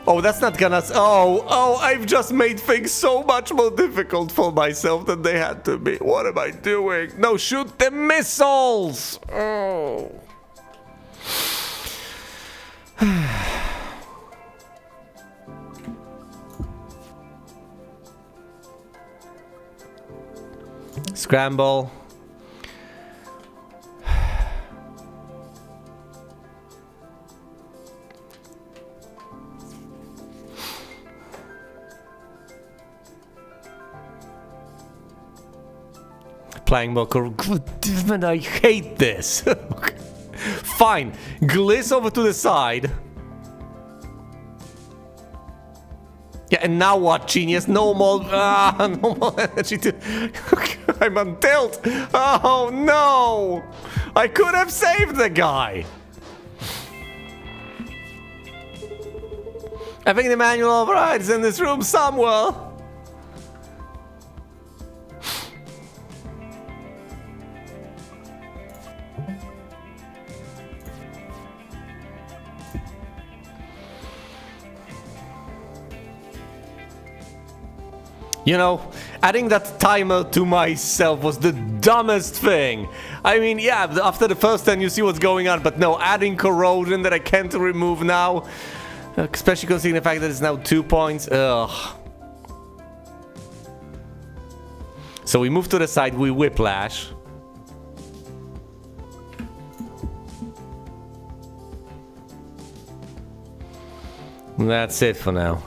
Speaker 1: Oh, that's not gonna... Oh, I've just made things so much more difficult for myself than they had to be. What am I doing? No, shoot the missiles! Oh. Scramble. Playing more I hate this. Fine. Gliss over to the side. Yeah, and now what, genius? No more energy to... I'm on tilt. Oh, no. I could have saved the guy. I think the manual override is in this room somewhere. You know, adding that timer to myself was the dumbest thing. I mean, yeah, after the first turn you see what's going on, but no, adding corrosion that I can't remove now, especially considering the fact that it's now 2 points. Ugh. So we move to the side, we whiplash. That's it for now.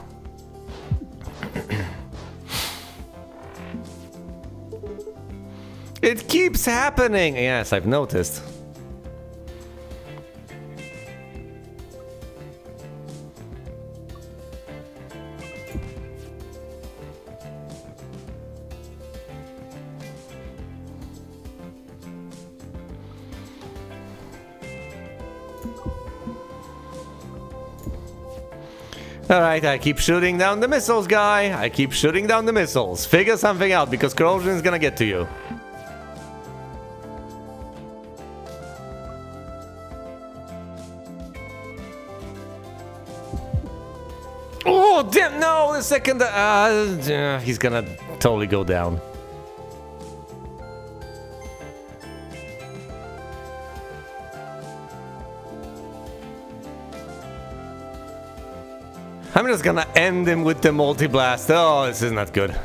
Speaker 1: It keeps happening! Yes, I've noticed. Alright, I keep shooting down the missiles, guy. I keep shooting down the missiles. Figure something out, because corrosion is gonna get to you. Oh, damn, no, the second... he's gonna totally go down. I'm just gonna end him with the multi-blast. Oh, this is not good.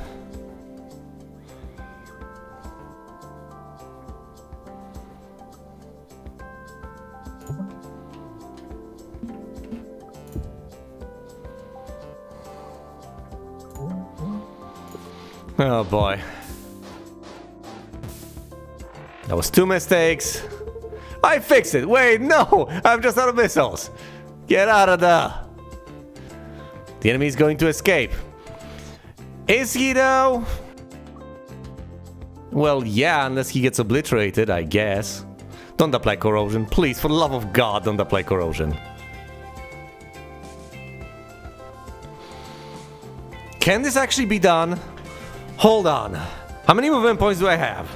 Speaker 1: Oh boy. That was 2 mistakes. I fixed it. Wait, no! I'm just out of missiles. Get out of there. The enemy is going to escape. Is he though? Well, yeah, unless he gets obliterated, I guess. Don't apply corrosion. Please, for the love of God, don't apply corrosion. Can this actually be done? Hold on. How many movement points do I have?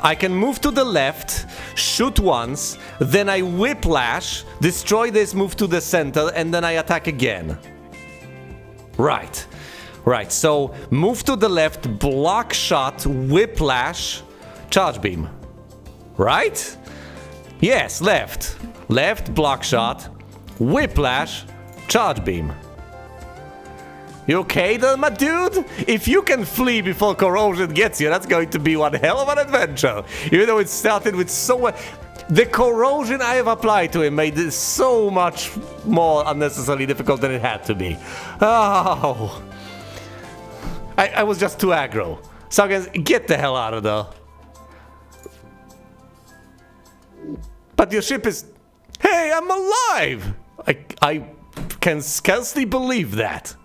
Speaker 1: I can move to the left, shoot once, then I whiplash, destroy this, move to the center, and then I attack again. Right. Right, so move to the left, block shot, whiplash, charge beam. Right? Yes, left. Left, block shot, whiplash, charge beam. You okay there, my dude? If you can flee before corrosion gets you, that's going to be one hell of an adventure. Even though it started with so... The corrosion I have applied to him made this so much more unnecessarily difficult than it had to be. Oh. I was just too aggro. So guys, get the hell out of there. But your ship is... Hey, I'm alive! I can scarcely believe that.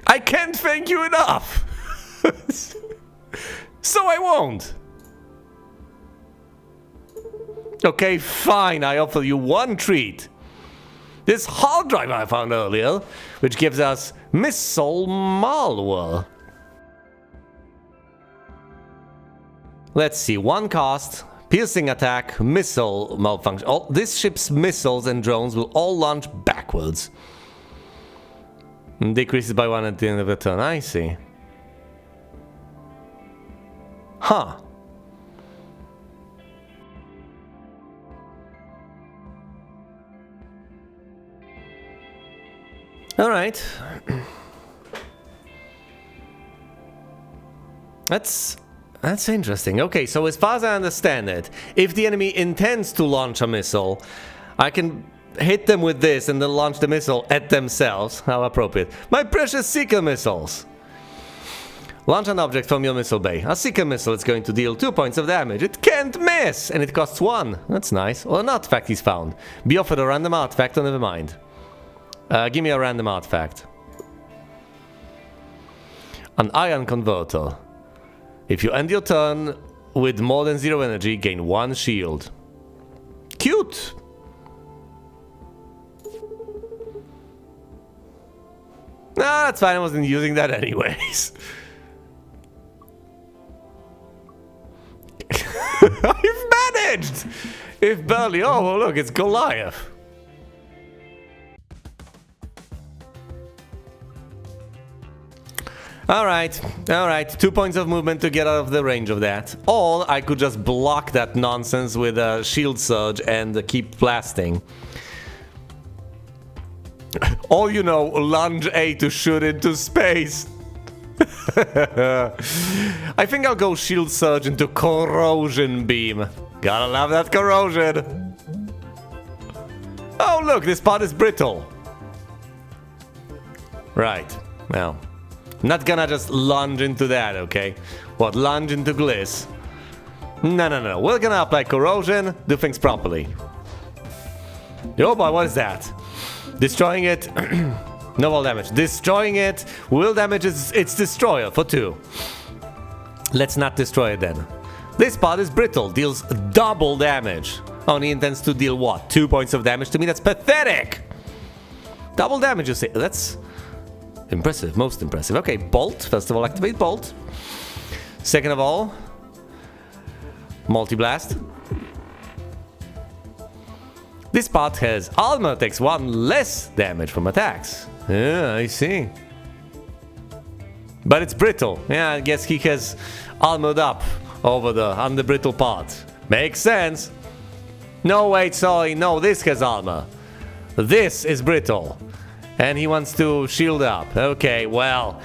Speaker 1: I can't thank you enough. So I won't. Okay, fine, I offer you one treat. This hard drive I found earlier, which gives us missile malware. Let's see, one cost, piercing attack, missile malfunction. This ship's missiles and drones will all launch backwards. Decreases by 1 at the end of the turn, I see. Huh. Alright. That's interesting. Okay, so as far as I understand it, if the enemy intends to launch a missile, I can hit them with this and then launch the missile at themselves. How appropriate. My precious Seeker missiles! Launch an object from your missile bay. A Seeker missile is going to deal 2 points of damage. It can't miss! And it costs 1. That's nice. Or an artifact is found. Be offered a random artifact, or never mind. Give me a random artifact. An ion converter. If you end your turn with more than 0 energy, gain 1 shield. Cute! Nah, that's fine, I wasn't using that anyways. I've managed! If barely, oh well, look, it's Goliath. Alright, alright. 2 points of movement to get out of the range of that. Or I could just block that nonsense with a shield surge and keep blasting. Or, you know, lunge A to shoot into space. I think I'll go shield surge into corrosion beam. Gotta love that corrosion. Oh, look, this part is brittle. Right, well. Not gonna just lunge into that, okay? What, lunge into gliss? No. We're gonna apply corrosion, do things properly. Oh boy, what is that? Destroying it. No all damage. Destroying it will damage its destroyer for 2. Let's not destroy it then. This part is brittle, deals double damage. Only intends to deal what? 2 points of damage? To me, that's pathetic! Double damage, you say. That's impressive, most impressive. Okay, bolt. First of all, activate bolt. Second of all, multi-blast. This part has armor, takes 1 less damage from attacks. Yeah, I see. But it's brittle. Yeah, I guess he has armored up over on the brittle part. Makes sense. No, wait, sorry. No, this has armor. This is brittle. And he wants to shield up. Okay, well,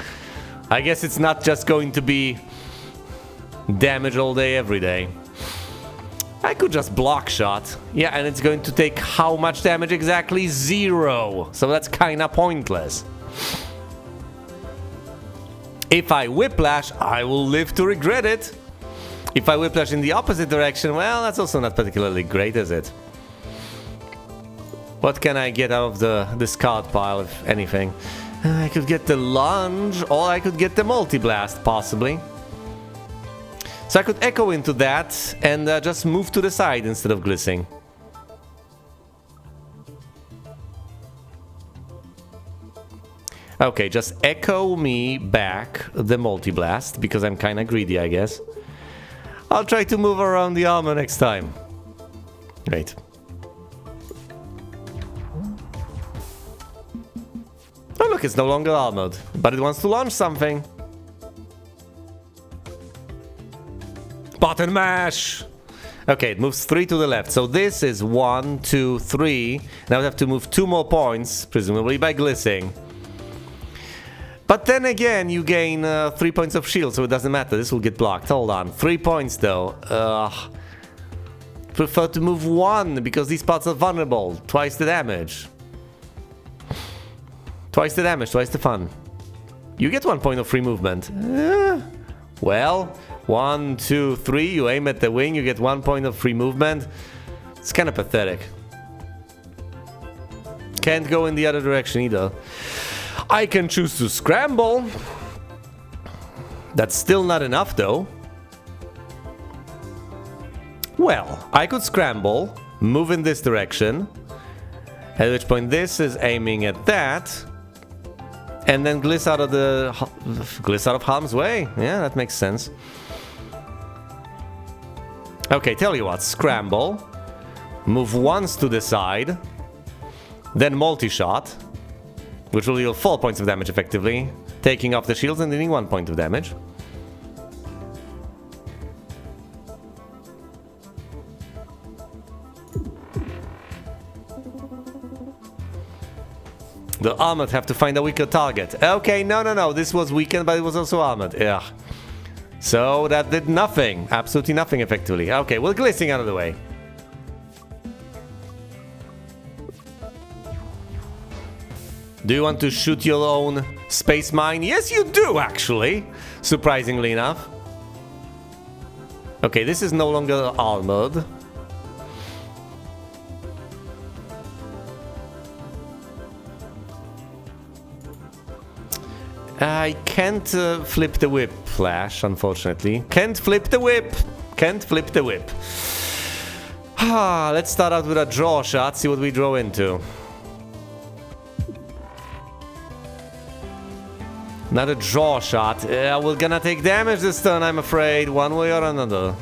Speaker 1: I guess it's not just going to be damage all day, every day. I could just block shot. Yeah, and it's going to take how much damage exactly? 0. So that's kinda pointless. If I whiplash, I will live to regret it. If I whiplash in the opposite direction, well, that's also not particularly great, is it? What can I get out of the discard pile, if anything? I could get the lunge, or I could get the multi-blast, possibly. So I could echo into that and just move to the side instead of glissing. Okay, just echo me back the multi-blast, because I'm kinda greedy, I guess. I'll try to move around the armor next time. Great. Oh look, it's no longer armored, but it wants to launch something. Button mash! Okay, it moves 3 to the left, so this is 1, 2, 3. Now we have to move 2 more points, presumably by glissing. But then again, you gain 3 points of shield, so it doesn't matter, this will get blocked. Hold on, 3 points though. Prefer to move 1, because these parts are vulnerable. Twice the damage. Twice the damage, twice the fun. You get 1 point of free movement. Well, 1, 2, 3, you aim at the wing, you get 1 point of free movement. It's kind of pathetic. Can't go in the other direction either. I can choose to scramble. That's still not enough though. Well, I could scramble, move in this direction, at which point this is aiming at that, and then gliss out of harm's way. Yeah, that makes sense. Okay, tell you what, scramble, move once to the side, then multi-shot, which will deal 4 points of damage effectively, taking off the shields and dealing 1 point of damage. The armored have to find a weaker target. Okay, no, this was weakened, but it was also armored. Yeah. So that did nothing. Absolutely nothing effectively. Okay, we're glissing out of the way. Do you want to shoot your own space mine? Yes, you do, actually. Surprisingly enough. Okay, this is no longer armored. I can't flip the whip, Flash, unfortunately. Can't flip the whip. Can't flip the whip. Let's start out with a draw shot, see what we draw into. Not a draw shot. We're gonna take damage this turn, I'm afraid, one way or another.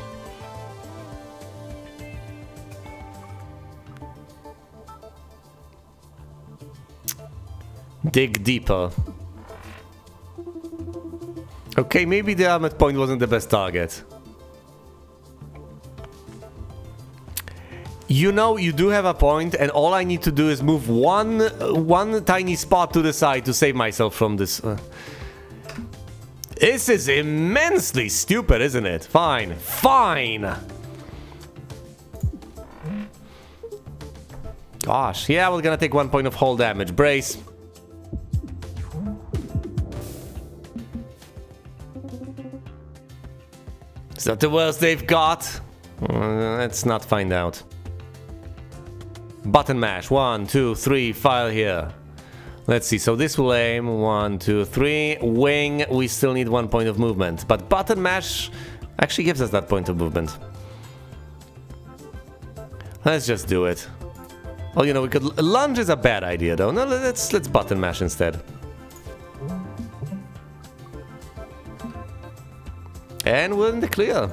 Speaker 1: Dig deeper. Okay, maybe the armored point wasn't the best target. You know, you do have a point, and all I need to do is move one tiny spot to the side to save myself from this. This is immensely stupid, isn't it? Fine. Fine! Gosh, yeah, we're gonna take 1 point of hull damage. Brace. Is that the worst they've got? Let's not find out. Button mash. 1, 2, 3. File here. Let's see. So this will aim. 1, 2, 3. Wing. We still need 1 point of movement. But button mash actually gives us that point of movement. Let's just do it. Well, you know, we could... Lunge is a bad idea, though. No, let's button mash instead. And we're in the clear.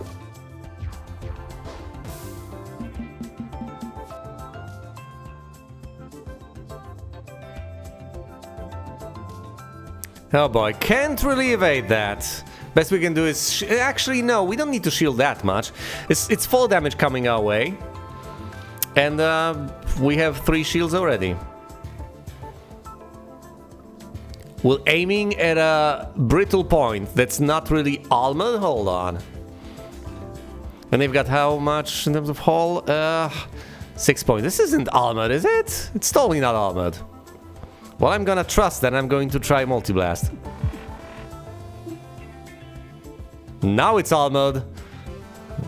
Speaker 1: Oh boy, can't really evade that. Best we can do is... Actually, no, we don't need to shield that much. It's full damage coming our way. And we have 3 shields already. We're aiming at a brittle point that's not really armored. Hold on. And they've got how much in terms of hull? 6 points. This isn't armored, is it? It's totally not armored. Well, I'm gonna trust that. I'm going to try multi-blast. Now it's armored.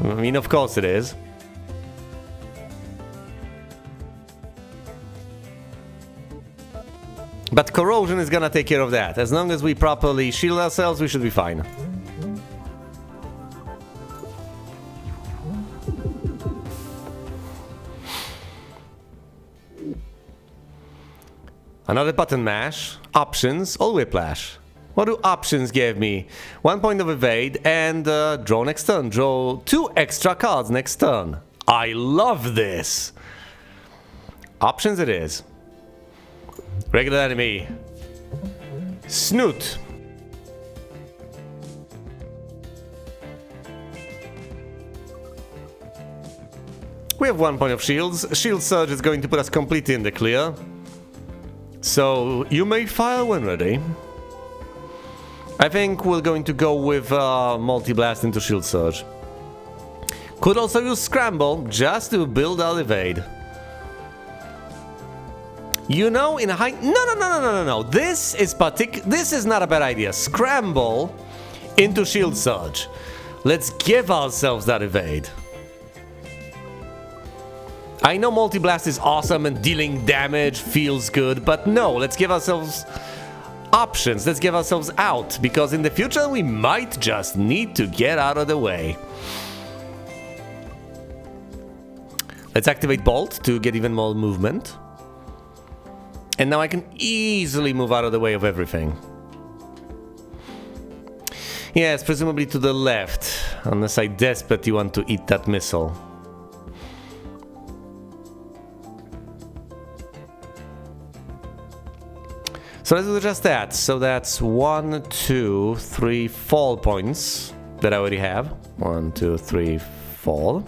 Speaker 1: I mean, of course it is. But corrosion is gonna take care of that. As long as we properly shield ourselves, we should be fine. Another button mash, options, or whiplash. What do options give me? 1 point of evade and draw next turn. Draw 2 extra cards next turn. I love this. Options it is. Regular enemy. Snoot. We have 1 point of shields. Shield surge is going to put us completely in the clear. So, you may fire when ready. I think we're going to go with multi-blast into shield surge. Could also use scramble just to build our evade. You know, in high... No. This is not a bad idea. Scramble into shield surge. Let's give ourselves that evade. I know multi-blast is awesome and dealing damage feels good, but no, let's give ourselves options. Let's give ourselves out, because in the future we might just need to get out of the way. Let's activate Bolt to get even more movement. And now I can easily move out of the way of everything. Yes, presumably to the left, unless I desperately want to eat that missile. So let's do just that. So that's 1, 2, 3 fall points that I already have. 1, 2, 3 fall.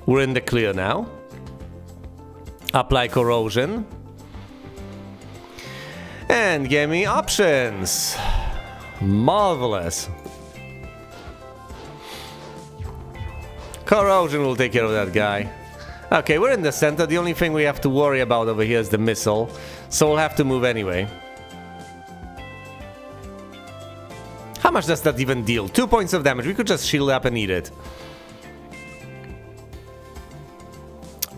Speaker 1: We're in the clear now. Apply corrosion. And give me options. Marvelous. Corrosion will take care of that guy. Okay, we're in the center. The only thing we have to worry about over here is the missile. So we'll have to move anyway. How much does that even deal? 2 points of damage. We could just shield up and eat it.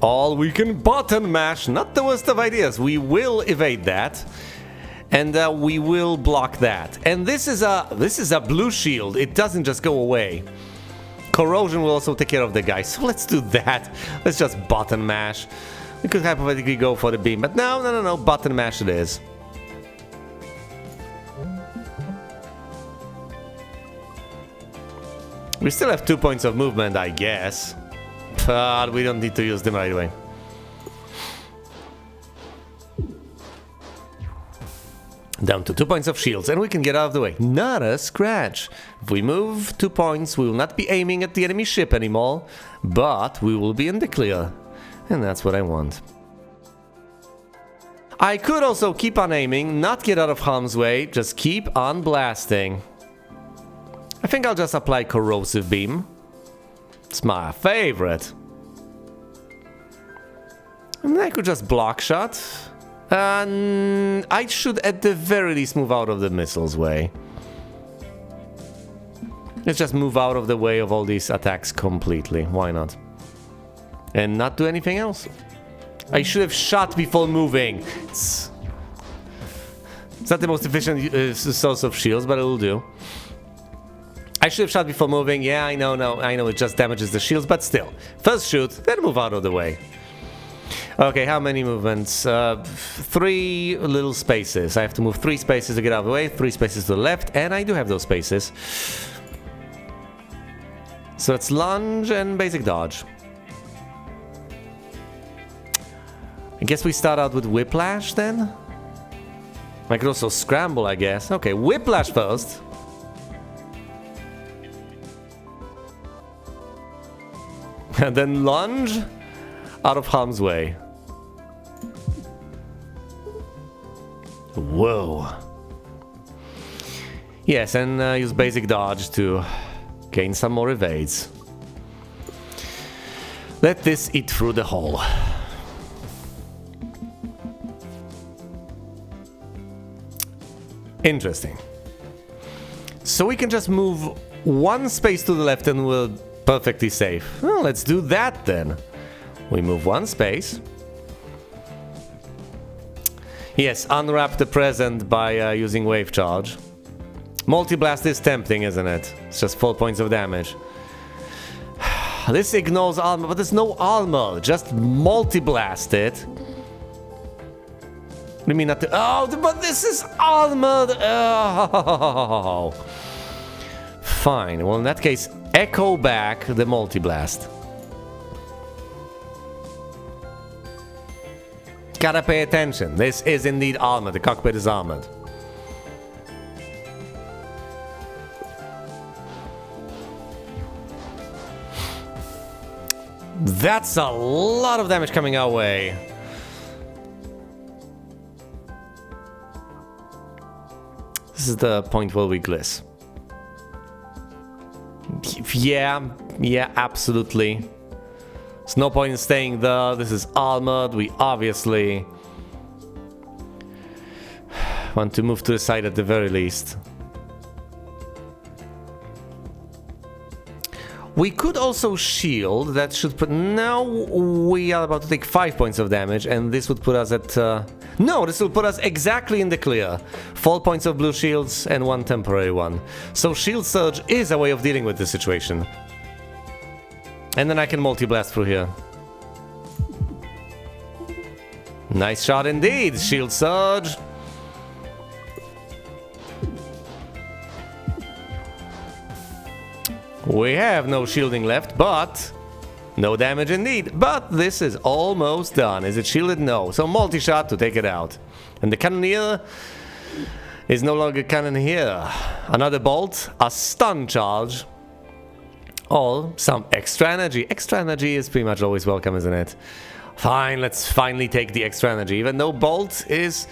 Speaker 1: All we can button mash. Not the worst of ideas. We will evade that. And we will block that. And this is a blue shield. It doesn't just go away. Corrosion will also take care of the guy. So let's do that. Let's just button mash. We could hypothetically go for the beam. But no. Button mash it is. We still have 2 points of movement, I guess. But we don't need to use them right away. Down to 2 points of shields, and we can get out of the way. Not a scratch. If we move 2 points, we will not be aiming at the enemy ship anymore, but we will be in the clear. And that's what I want. I could also keep on aiming, not get out of harm's way, just keep on blasting. I think I'll just apply Corrosive Beam. It's my favorite. And I could just block shot. And I should at the very least move out of the missile's way. Let's just move out of the way of all these attacks completely. Why not? And not do anything else. I should have shot before moving. It's not the most efficient source of shields, but it will do. I should have shot before moving. Yeah, I know, it just damages the shields, but still. First shoot, then move out of the way. Okay, how many movements? 3 little spaces. I have to move 3 spaces to get out of the way, 3 spaces to the left, and I do have those spaces. So it's lunge and basic dodge. I guess we start out with whiplash then? I could also scramble, I guess. Okay, whiplash first. And then lunge out of harm's way. Whoa. Yes, and use basic dodge to gain some more evades. Let this eat through the hole. Interesting. So we can just move 1 space to the left and we're perfectly safe. Well, let's do that then. We move 1 space. Yes, unwrap the present by using wave charge. Multi-blast is tempting, isn't it? It's just 4 points of damage. This ignores armor, but there's no armor. Just multi-blast it. What do you mean not to? Oh, but this is armored. Oh. Fine. Well, in that case, echo back the multi-blast. Gotta pay attention. This is indeed armored. The cockpit is armored. That's a lot of damage coming our way. This is the point where we gliss. Yeah, absolutely. There's no point in staying there. This is armored. We obviously want to move to the side at the very least. We could also shield. That should put... Now we are about to take 5 points of damage, and this would put us at... No, this will put us exactly in the clear. 4 points of blue shields and 1 temporary one. So shield surge is a way of dealing with this situation. And then I can multi-blast through here. Nice shot indeed, shield surge. We have no shielding left, but no damage indeed. But this is almost done. Is it shielded? No. So multi-shot to take it out. And the cannoneer is no longer cannon here. Another bolt, a stun charge. Or some extra energy. Extra energy is pretty much always welcome, isn't it? Fine, let's finally take the extra energy. Even though bolt is...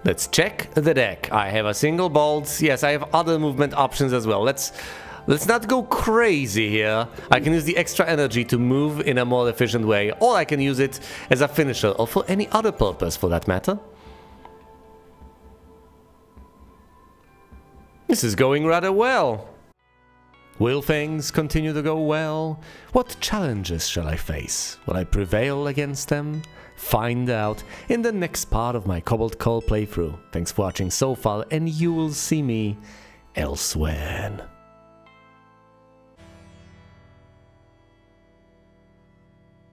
Speaker 1: Let's check the deck. I have a single bolt. Yes, I have other movement options as well. Let's not go crazy here. I can use the extra energy to move in a more efficient way. Or I can use it as a finisher. Or for any other purpose, for that matter. This is going rather well. Will things continue to go well? What challenges shall I face? Will I prevail against them? Find out in the next part of my CobaltCore playthrough. Thanks for watching so far, and you will see me elsewhere.